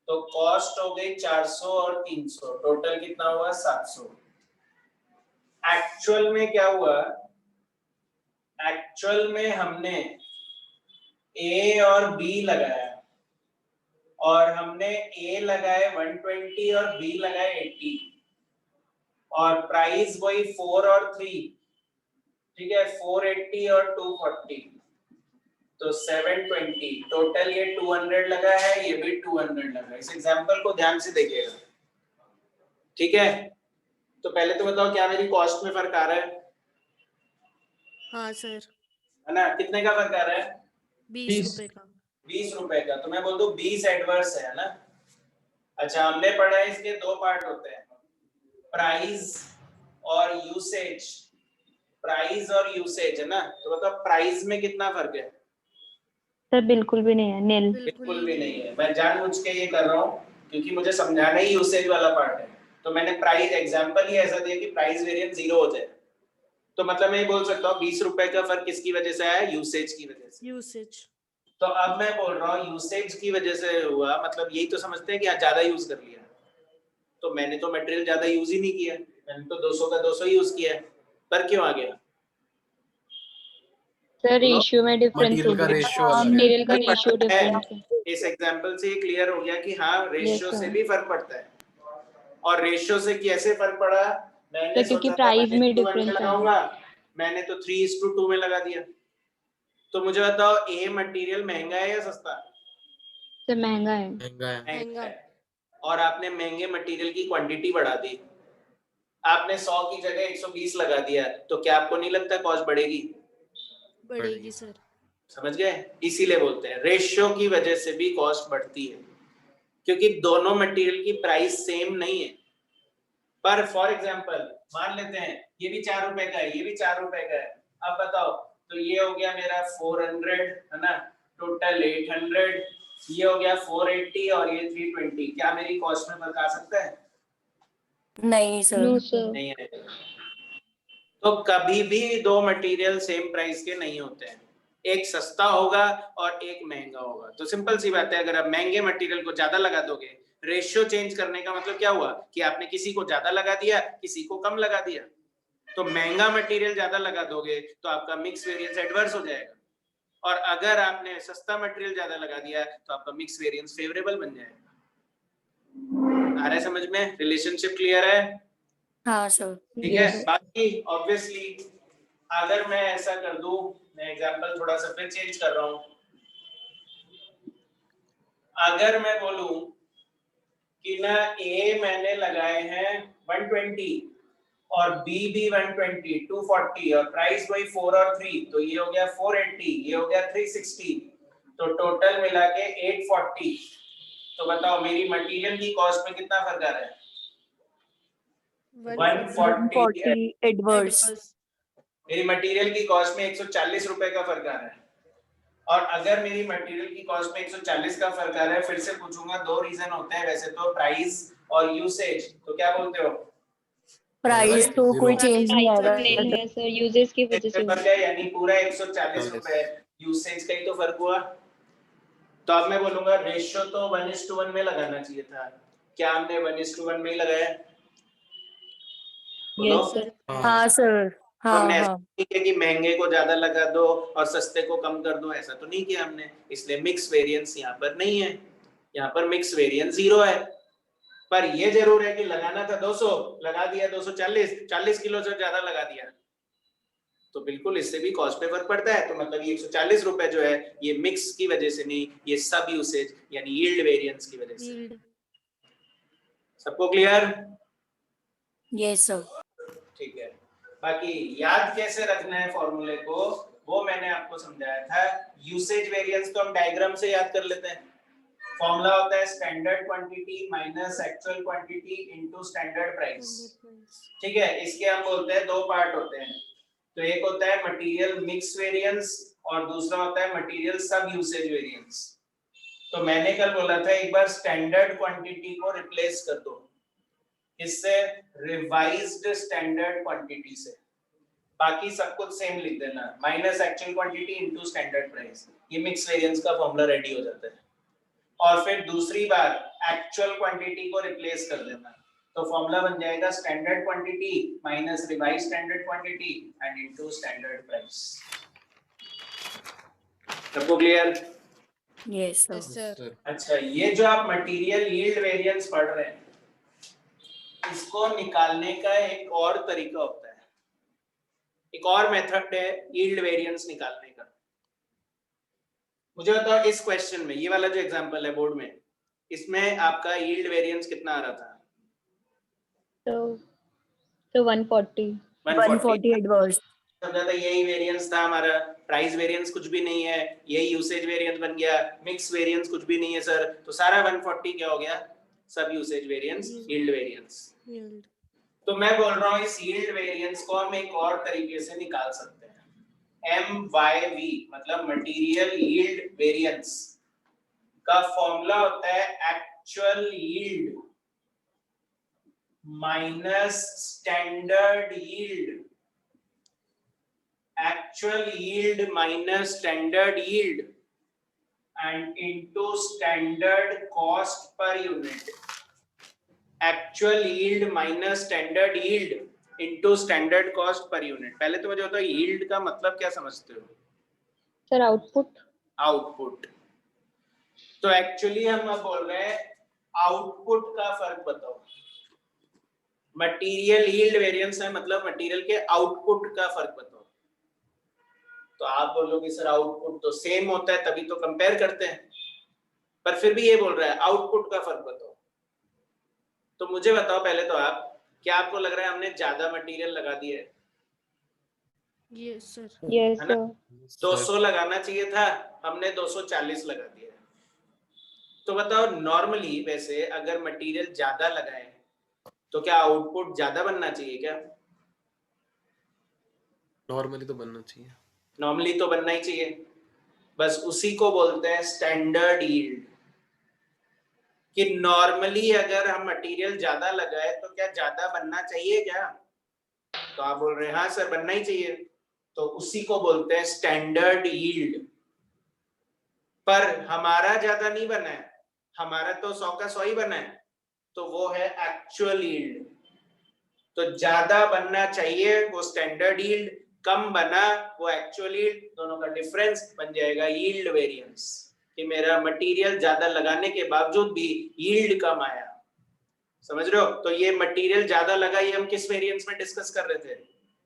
तो कॉस्ट हो गई 400 और 300, टोटल कितना हुआ 700। एक्चुअल में क्या हुआ? एक्चुअल में हमने ए और बी लगाया और हमने ए लगाए 120 और बी लगाए 80 और प्राइस वही 4 और 3। ठीक है, 480 और 240, तो 720। टोटल ये 200 लगा है, ये भी 200 लगा है। इस एग्जांपल को ध्यान से देखिएगा। ठीक है, तो पहले तो बताओ क्या मेरी कॉस्ट में फर्क आ रहा है? हाँ सर, है ना, कितने का फर्क आ रहा है? 20 रुपए का। 20 रुपए का। तो मैं बोल दूं 20 एडवर्स है ना। अच्छा, हमने पढ़ा है इसके दो पार्ट होते हैं, प्राइस और यूसेज। प्राइस और यूसेज है ना, तो बताओ प्राइस में कितना फर्क है? सर बिल्कुल भी नहीं है, नील। बिल्कुल भी नहीं है। मैं जानबूझ के ये कर रहा हूँ क्योंकि मुझे समझाना ही यूसेज वाला पार्ट है। तो मैंने प्राइस एग्जांपल ही ऐसा दिया कि प्राइस वेरिएंस 0 हो जाए। तो मतलब मैं ये बोल सकता हूँ 20 रुपए का फर्क किसकी वजह से आया? यूसेज की वजह से। यूसेज। तो अब मैं बोल रहा हूँ यूसेज की वजह से हुआ, मतलब यही तो समझते हैं कि आज ज्यादा यूज कर लिया। तो मैंने तो मटेरियल ज्यादा यूज ही नहीं किया, मैंने तो 200 का 200 यूज किया है, पर क्यों आ गया? सर रेशियो में डिफरेंस मटेरियल का होगा। रेशियो अलग है। मटेरियल का पर रेशियो पता है, डिफरेंस है। इस एग्जांपल से ये क्लियर हो गया कि हाँ रेशियो Yes, से sir. भी फर्क पड़ता है। और रेशियो से कैसे फर्क पड़ा? मैंने तो क्योंकि सोचा था प्राइस मैं में 2:1 डिफरेंस है। लगाऊंगा, मैंने तो 3:2 में लगा दिया। तो मुझे बताओ ए मटेरियल महंगा है या सस्ता? सर महंगा है। महंगा है। महंगा है। और आपने महंगे मटेरियल की क्वांटिटी बढ़ा दी, आपने 100 की जगह 120 लगा दिया, तो क्या आपको नहीं लगता कॉस्ट बढ़ेगी? बढ़ेगी सर। समझ गए? इसीलिए बोलते हैं रेशियो की वजह से भी कॉस्ट बढ़ती है, क्योंकि दोनों मटेरियल की प्राइस सेम नहीं है। पर फॉर एग्जांपल मान लेते हैं ये भी 4 रुपए का है, ये भी 4 रुपए का है। अब बताओ, तो ये हो गया मेरा 400 है ना, टोटल 800, ये हो गया 480 और ये 320। क्या मेरी कॉस्ट में फर्क आ सकता है? नहीं सर। No sir. नहीं आएगा। तो कभी भी दो मटेरियल सेम प्राइस के नहीं होते हैं, एक सस्ता होगा और एक महंगा होगा। तो सिंपल सी बात है, अगर आप महंगे मटेरियल को ज्यादा लगा दोगे, रेशियो चेंज करने का मतलब क्या हुआ कि आपने किसी को ज्यादा लगा दिया, किसी को कम लगा दिया। तो महंगा मटेरियल ज्यादा लगा दोगे तो आपका मिक्स वेरिएंस एडवर्स हो जाएगा, और अगर आपने सस्ता मटेरियल ज्यादा लगा दिया तो आपका मिक्स वेरिएंस फेवरेबल बन जाएगा। आ रहा है समझ में? रिलेशनशिप क्लियर है? हाँ सर। ठीक है। बाकी ऑब्वियसली अगर मैं ऐसा कर दूं, मैं एग्जांपल थोड़ा सा फिर चेंज कर रहा हूं, अगर मैं बोलूं कि ना ए मैंने लगाए हैं 120 और बी भी 120, 240 और प्राइस वही 4 और 3, तो ये हो गया 480, ये हो गया 360, तो टोटल मिला के 840। तो बताओ मेरी मटेरियल की कॉस्ट में कितना फर्क आ रहा है? 140 एडवर्स। मेरी मटेरियल की कॉस्ट में 140 रुपए का फर्क आ रहा है। और अगर मेरी मटेरियल की कॉस्ट में 140 का फर्क आ रहा है, फिर से पूछूंगा, दो रीजन होते हैं वैसे तो, प्राइस और यूसेज। तो क्या बोलते हो? प्राइस तो कोई चेंज नहीं आएगा नहीं है सर, यूजेस की वजह से। फर्क है, यानी पूरा 140 रुपए यूसेज का ही तो फर्क हुआ। तो अब मैं बोलूंगा रेशियो तो 1:1 में लगाना चाहिए था। क्या हमने 1:1 में ही लगाया? Yes sir. हाँ सर। हाँ हमने हाँ। ऐसा नहीं कि महंगे को ज्यादा लगा दो और सस्ते को कम कर दो, ऐसा तो नहीं किया हमने। इसलिए मिक्स वेरिएंस यहाँ पर नहीं है, यहाँ पर मिक्स वेरिएंस 0 है। पर ये जरूर है कि लगाना था 200, लगा दिया 240, 40 किलो से ज्यादा लगा दिया, तो बिल्कुल इससे भी कॉस्ट पे फर्क पड़ता है। तो मतलब ये 140 रुपए जो है ये मिक्स की वजह से नहीं, ये सब यूसेज यानी यील्ड वेरिएंस की वजह से। सबको क्लियर? Yes sir. ठीक है। बाकी याद कैसे रखना है फॉर्मूले को, वो मैंने आपको समझाया था। यूसेज वेरिएंस तो हम डायग्राम से याद कर लेते हैं। फॉर्मूला होता है standard quantity minus actual quantity into standard price. ठीक है, इसके हम बोलते हैं दो पार्ट होते हैं। तो एक होता है मटेरियल मिक्स वेरिएंस और दूसरा होता है मटेरियल सब यूसेज वेरिएंस। तो मैंने कल बोला था एक बार स्टैंडर्ड क्वांटिटी को रिप्लेस कर दो इससे रिवाइज्ड स्टैंडर्ड क्वांटिटी से, बाकी सब कुछ सेम लिख देना, minus actual quantity into standard price. ये मिक्स वेरिएंस का फॉर्मूला रेडी हो जाता है। और फिर दूसरी बार एक्चुअल क्वांटिटी को रिप्लेस कर देना, तो फॉर्मूला बन जाएगा standard quantity minus revised standard quantity and into standard price. सबको clear? Yes yes sir. Sir. अच्छा, ये जो आप मटेरियल यील्ड वेरिएंस पढ़ रहे हैं, इसको निकालने का एक और तरीका होता है, एक और मेथड है यील्ड वेरिएंस निकालने का। मुझे बताओ इस क्वेश्चन में, ये वाला जो एग्जांपल है बोर्ड में, इसमें आपका यील्ड वेरिएंस कितना आ रहा था? तो 140 एडवर्स। समझा था, यही वेरिएंस था हमारा। प्राइस वेरिएंस कुछ भी नहीं है, यही यूसेज वेरिएंस बन गया। मिक्स वेरिएंस कुछ भी नहीं है सर, तो सारा 140 क्या हो गया? सब यूसेज वेरिएंस, यील्ड वेरिएंस। तो मैं बोल रहा हूँ इस यील्ड वेरिएंस को हम एक और तरीके से निकाल सकते हैं। MYV मतलब मटेरियल यील्ड वेरिएंस का फॉर्मूला होता है actual yield minus standard yield. Actual yield minus standard yield and into standard cost per unit. Actual yield minus standard yield into standard cost per unit. पहले तो मुझे बताओ yield का मतलब क्या समझते हो? Sir output. आउटपुट। तो एक्चुअली हम अब बोल रहे हैं आउटपुट का फर्क बताओ। मटेरियल यील्ड वेरिएंस है मतलब मटेरियल के आउटपुट का फर्क बताओ। तो आप बोलोगे सर आउटपुट तो सेम होता है तभी तो कंपेयर करते हैं, पर फिर भी ये बोल रहा है आउटपुट का फर्क बताओ। तो मुझे बताओ पहले तो आप, क्या आपको लग रहा है हमने ज्यादा मटेरियल लगा दिया है? Yes sir. यस है ना? सर। 200 लगाना चाहिए था, हमने 240 लगा दिया। तो बताओ नॉर्मली वैसे अगर मटेरियल ज्यादा लगाए तो क्या आउटपुट ज्यादा बनना चाहिए क्या? नॉर्मली तो बनना चाहिए। नॉर्मली तो बनना ही चाहिए। बस उसी को बोलते हैं स्टैंडर्ड यील्ड। कि नॉर्मली अगर हम मटेरियल ज्यादा लगाए तो क्या ज्यादा बनना चाहिए क्या? तो आप बोल रहे हैं हाँ सर बनना ही चाहिए, तो उसी को बोलते हैं स्टैंडर्ड यील्ड। पर हमारा ज्यादा नहीं बना है, हमारा तो 100 का 100 ही बना है, तो वो है एक्चुअल यील्ड। तो ज्यादा बनना चाहिए वो स्टैंडर्ड यील्ड, कम बना वो एक्चुअल यील्ड, दोनों का डिफरेंस बन जाएगा यील्ड वेरिएंस। कि मेरा मटेरियल ज्यादा लगाने के बावजूद भी यील्ड कम आया। समझ रहे हो? तो ये मटेरियल ज्यादा लगा, ये हम किस वेरिएंस में डिस्कस कर रहे थे?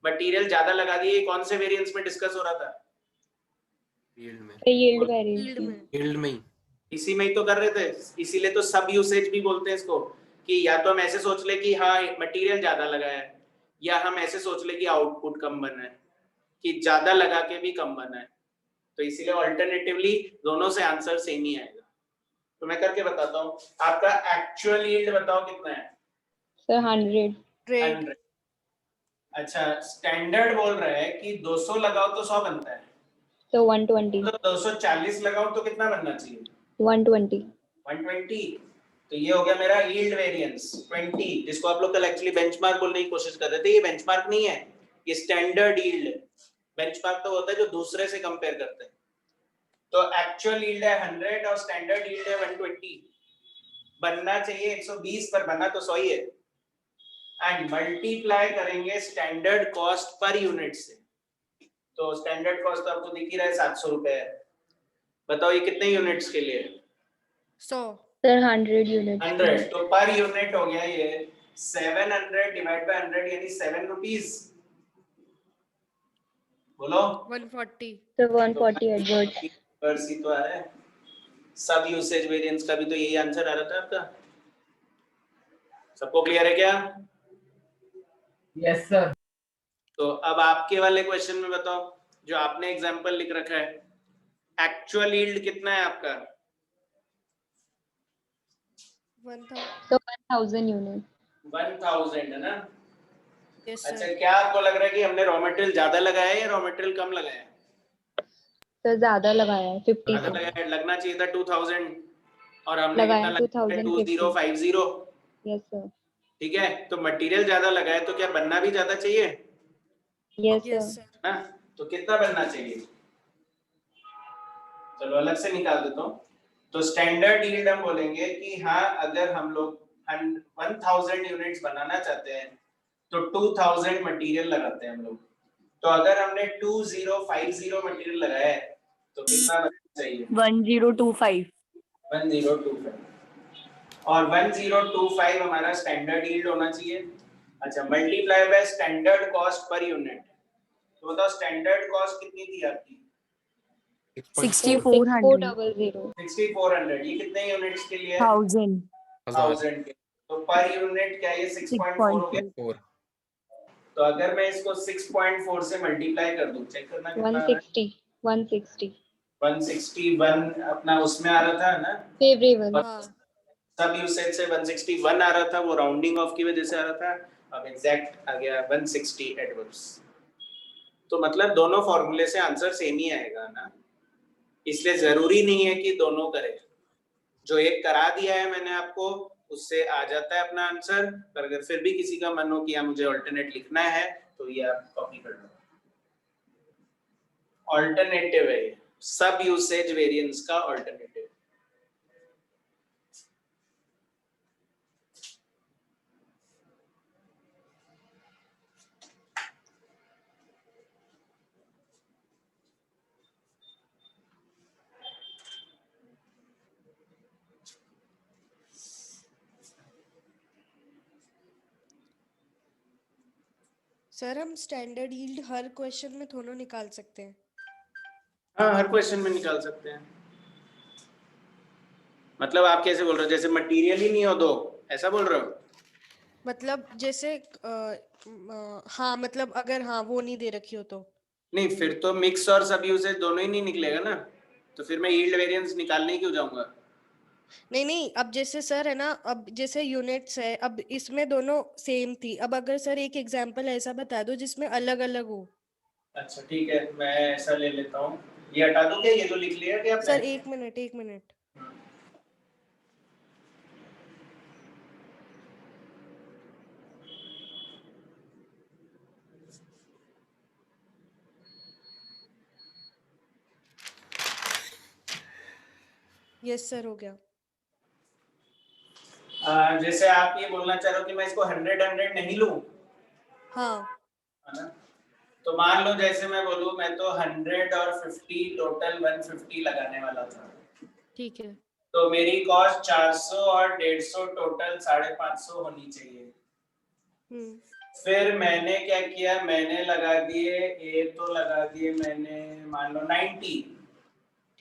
मटेरियल ज्यादा लगा दिए, कौन से वेरिएंस में डिस्कस हो रहा था? यील्ड में, यील्ड वेरिएंस फील्ड में यील्ड में ही। इसी में ही तो कर रहे थे, इसीलिए तो सब यूसेज भी बोलते हैं इसको। कि या तो हम ऐसे सोच ले कि हाँ मटेरियल ज्यादा लगा है, या हम ऐसे सोच ले कि आउटपुट कम बना है, कि ज्यादा लगा के भी कम बना है। तो इसीलिए अल्टरनेटिवली दोनों से आंसर सेम ही आएगा। तो मैं करके बताता हूँ, आपका एक्चुअल यील्ड बताओ कितना है? सर 100। 100। अच्छा, स्टैंडर्ड बोल रहा है कि 200 लगाओ तो 100 बनता है, तो 120। तो 240 लगाओ तो कितना बनना चाहिए? 120। 120। तो ये हो गया मेरा यील्ड वेरिएंस 20, जिसको आप लोग कल एक्चुअली बेंचमार्क बोलने की कोशिश कर रहे थे। ये बेंचमार्क नहीं है, ये स्टैंडर्ड यील्ड है। बेंचमार्क तो होता है जो दूसरे से कंपेयर करते हैं। तो एक्चुअल यील्ड है 100 और स्टैंडर्ड यील्ड है 120। बनना चाहिए 120 पर बना तो 100 ही है। एंड मल्टीप्लाई करेंगे स्टैंडर्ड कॉस्ट पर यूनिट से। तो स्टैंडर्ड कॉस्ट तो आपको दिख ही रहा है 700 रुपए है। बताओ ये कितने यूनिट्स के लिए? 100 सर 100 यूनिट। 100। तो पर यूनिट हो गया ये 700 डिवाइड बाय 100 यानी 7 रुपीस। बोलो 140 तो 140 एडवर्ड्स। वर्स ही तो आ रहा है। सब यूसेज वेरिएंस का भी तो यही आंसर आ रहा था आपका। सबको क्लियर है क्या? Yes sir. तो अब आपके वाले क्वेश्चन में बताओ, जो आपने एग्जांपल लिख रखा है, एक्चुअल यील्ड कितना है आपका? 1000। तो 1000 यूनिट। 1000 है ना? यस अच्छा, सर। क्या आपको लग रहा है कि हमने रॉ मटेरियल ज्यादा लगाया है या रॉ मटेरियल कम लगाया है? सर ज्यादा लगाया है 50 ज्यादा पे। लगाया है, लगना चाहिए था 2000 और हमने लगाया कितना लगाया? 2050। 2050। Yes sir. ठीक है, तो मटेरियल ज्यादा लगाया तो क्या बनना भी ज्यादा चाहिए यस यस सर। सर। ना? तो कितना बनना चाहिए? चलो अलग से निकाल देता हूँ। तो स्टैंडर्ड यील्ड हम बोलेंगे कि हाँ अगर हम लोग 1000 यूनिट्स बनाना चाहते हैं तो 2000 मटेरियल लगाते हैं हम लोग। तो अगर हमने 2050 मटेरियल लगाया है तो कितना बनना चाहिए? 1025। 1025। और 1025 हमारा स्टैंडर्ड यील्ड होना चाहिए। अच्छा, multiply by standard cost per unit. तो बताओ स्टैंडर्ड कॉस्ट कितनी थी आपकी? 6400। 6400। ये कितने यूनिट्स के लिए है? 1000। 1000 के। तो पर यूनिट क्या ये 6.4 हो गया? 6.4। तो अगर मैं इसको 6.4 से मल्टीप्लाई कर दूं, चेक करना कितना आ रहा है? 160। 161 अपना उसमें आ रहा था ना? फेवरेबल। हाँ सब यूसेज से 161 आ रहा था, वो राउंडिंग ऑफ की वजह से आ रहा था। अब एग्जैक्ट आ गया 160 एडवर्ड्स। तो मतलब दोनों फॉर्मूले से आंसर सेम ही आएगा ना, इसलिए जरूरी नहीं है कि दोनों करें। जो एक करा दिया है मैंने आपको उससे आ जाता है अपना आंसर। पर अगर फिर भी किसी का मन हो कि हाँ मुझे अल्टरनेट लिखना है तो ये आप कॉपी कर लो। अल्टरनेटिव है ये, सब यूसेज वेरिएंस का अल्टरनेटिव। सर, हम स्टैंडर्ड यील्ड हर क्वेश्चन में दोनों निकाल सकते हैं? हाँ हर क्वेश्चन में निकाल सकते हैं। मतलब आप कैसे बोल रहे हो, जैसे मटेरियल ही नहीं हो दो, ऐसा बोल रहे हो? मतलब जैसे हाँ मतलब अगर हाँ वो नहीं दे रखी हो तो? नहीं, फिर तो मिक्स और सब यूसेज दोनों ही नहीं निकलेगा ना, तो फिर मैं यील्ड वेरिएंस निकालने क्यों जाऊंगा? नहीं, अब जैसे सर है ना, अब जैसे यूनिट्स है, अब इसमें दोनों सेम थी, अब अगर सर एक एग्जांपल ऐसा बता दो जिसमें अलग अलग हो। अच्छा ठीक है, मैं ऐसा ले लेता हूँ ये हटा दूं क्या? ये तो लिख लिया क्या सर आपने? एक मिनट यस सर हो गया। जैसे आप ये बोलना चाह रहे हो कि मैं इसको 100 नहीं लूं, हाँ है ना? तो मान लो जैसे मैं बोलूं मैं तो 100 और 50 टोटल 150 लगाने वाला था, ठीक है। तो मेरी कॉस्ट 400 और 150 टोटल 550 होनी चाहिए। फिर मैंने क्या किया, मैंने लगा दिए ए तो लगा दिए मैंने मान लो 90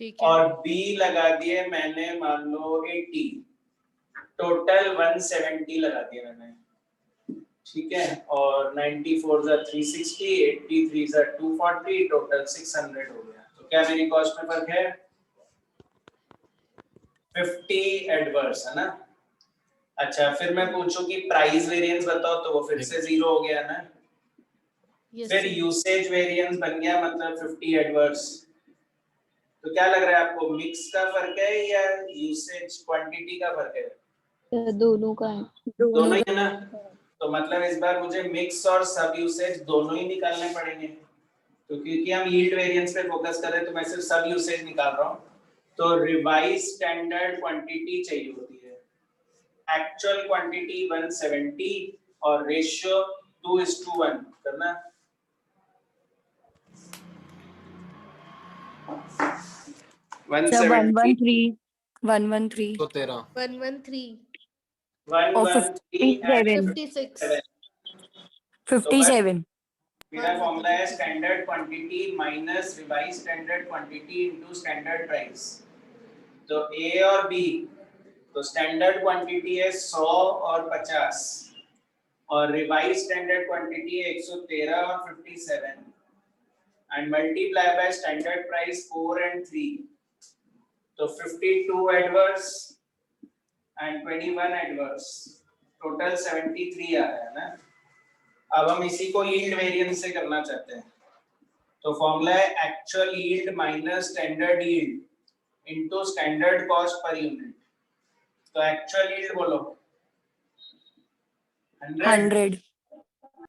ठीक है। और बी लगा दिए मैंने मान लो 80, टोटल 170 लगा दिया मैंने, ठीक है। और 94 जा 360, 83 जा 240, टोटल 600 हो गया। तो क्या मेरी कॉस्ट में फर्क है? 50 एडवर्स, है ना? अच्छा, फिर मैं पूछूं कि प्राइस वेरिएंस बताओ, तो वो फिर से 0 हो गया ना। फिर यूसेज वेरिएंस बन गया, मतलब 50 एडवर्स। तो क्या लग रहा है आपको, मिक्स का फर्क है या यूसेज क्वांटिटी का फर्क है? सर दोनों का है। दोनों ही है ना। तो मतलब इस बार मुझे मिक्स और सब यूसेज दोनों ही निकालने पड़ेंगे। तो क्योंकि हम यील्ड वेरिएंस पे फोकस कर रहे हैं तो मैं सिर्फ सब यूसेज निकाल रहा हूँ। तो रिवाइज स्टैंडर्ड क्वांटिटी चाहिए होती है, एक्चुअल क्वांटिटी 170 और रेशियो 2:1 करना। सर 113 तो 13 113 और 57 57 मेरा फॉर्मूला है standard quantity minus revise standard quantity into standard price. तो ए और बी, तो स्टैंडर्ड क्वांटिटी है 100 और 50 और रिवाइज स्टैंडर्ड क्वांटिटी है 113 और 57 and multiply by standard price 4 and 3, तो 52 एडवर्स एंड 21 एडवर्स, टोटल 73 आ रहा है ना। अब हम इसी को यील्ड वेरिएंस से करना चाहते हैं। तो फॉर्मूला है actual yield minus standard yield into standard cost per unit. तो एक्चुअल यील्ड बोलो 100। 100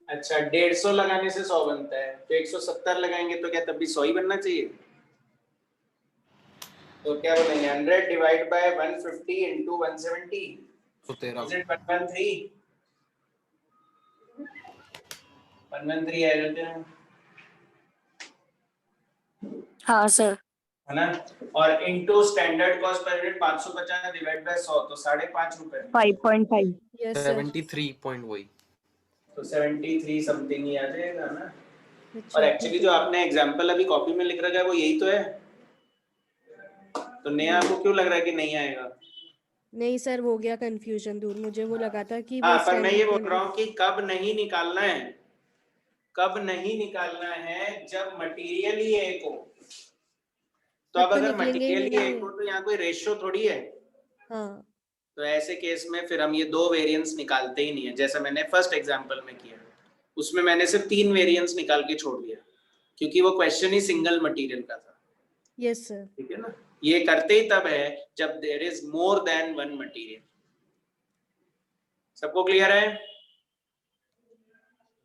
अच्छा, 150 लगाने से 100 बनता है, तो 170 लगाएंगे तो क्या तब भी 100 ही बनना चाहिए? तो क्या बोलेंगे, 100 डिवाइड बाय 150 इनटू 170, तो 13 इज इट 113? 113 आ जाते हैं, हाँ सर है ना। और into standard cost per unit 550 divide by 100, तो 5.5 रुपए। 5.5 यस सर। 73 पॉइंट वही। तो 73 समथिंग ही आ जाएगा ना। अच्छा, और एक्चुअली जो आपने एग्जांपल अभी कॉपी में लिख रखा है वो यही तो है। तो नया आपको क्यों लग रहा है कि नहीं आएगा? नहीं सर, हो गया कंफ्यूजन दूर। मुझे वो लगा था कि हाँ, वो पर मैं ये बोल स्टैंडर्ड रहा हूँ कि कब नहीं निकालना है, कब नहीं निकालना है, जब मटेरियल ही एक हो। तो अब तो अगर निकलेंगे ही मटेरियल नहीं ही ना एक ये। हो तो यहाँ कोई रेशियो थोड़ी है। हाँ तो ऐसे केस में फिर हम ये दो वेरिएंस निकालते ही नहीं है, जैसा मैंने फर्स्ट एग्जांपल में किया। उसमें मैंने सिर्फ 3 वेरिएंस निकाल के छोड़ दिया क्योंकि वो क्वेश्चन ही सिंगल मटेरियल का था। Yes sir. ठीक है ना। ये करते ही तब है जब there is more than one material. सबको क्लियर है?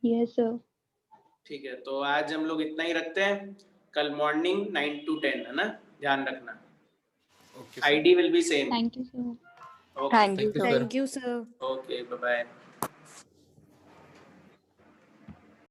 Yes sir. ठीक है, तो आज हम लोग इतना ही रखते हैं। कल मॉर्निंग 9 to 10 है ना, ध्यान रखना। Okay ID will be same. Thank you sir. Okay, thank you thank you sir sir. Thank you sir. Okay, bye bye.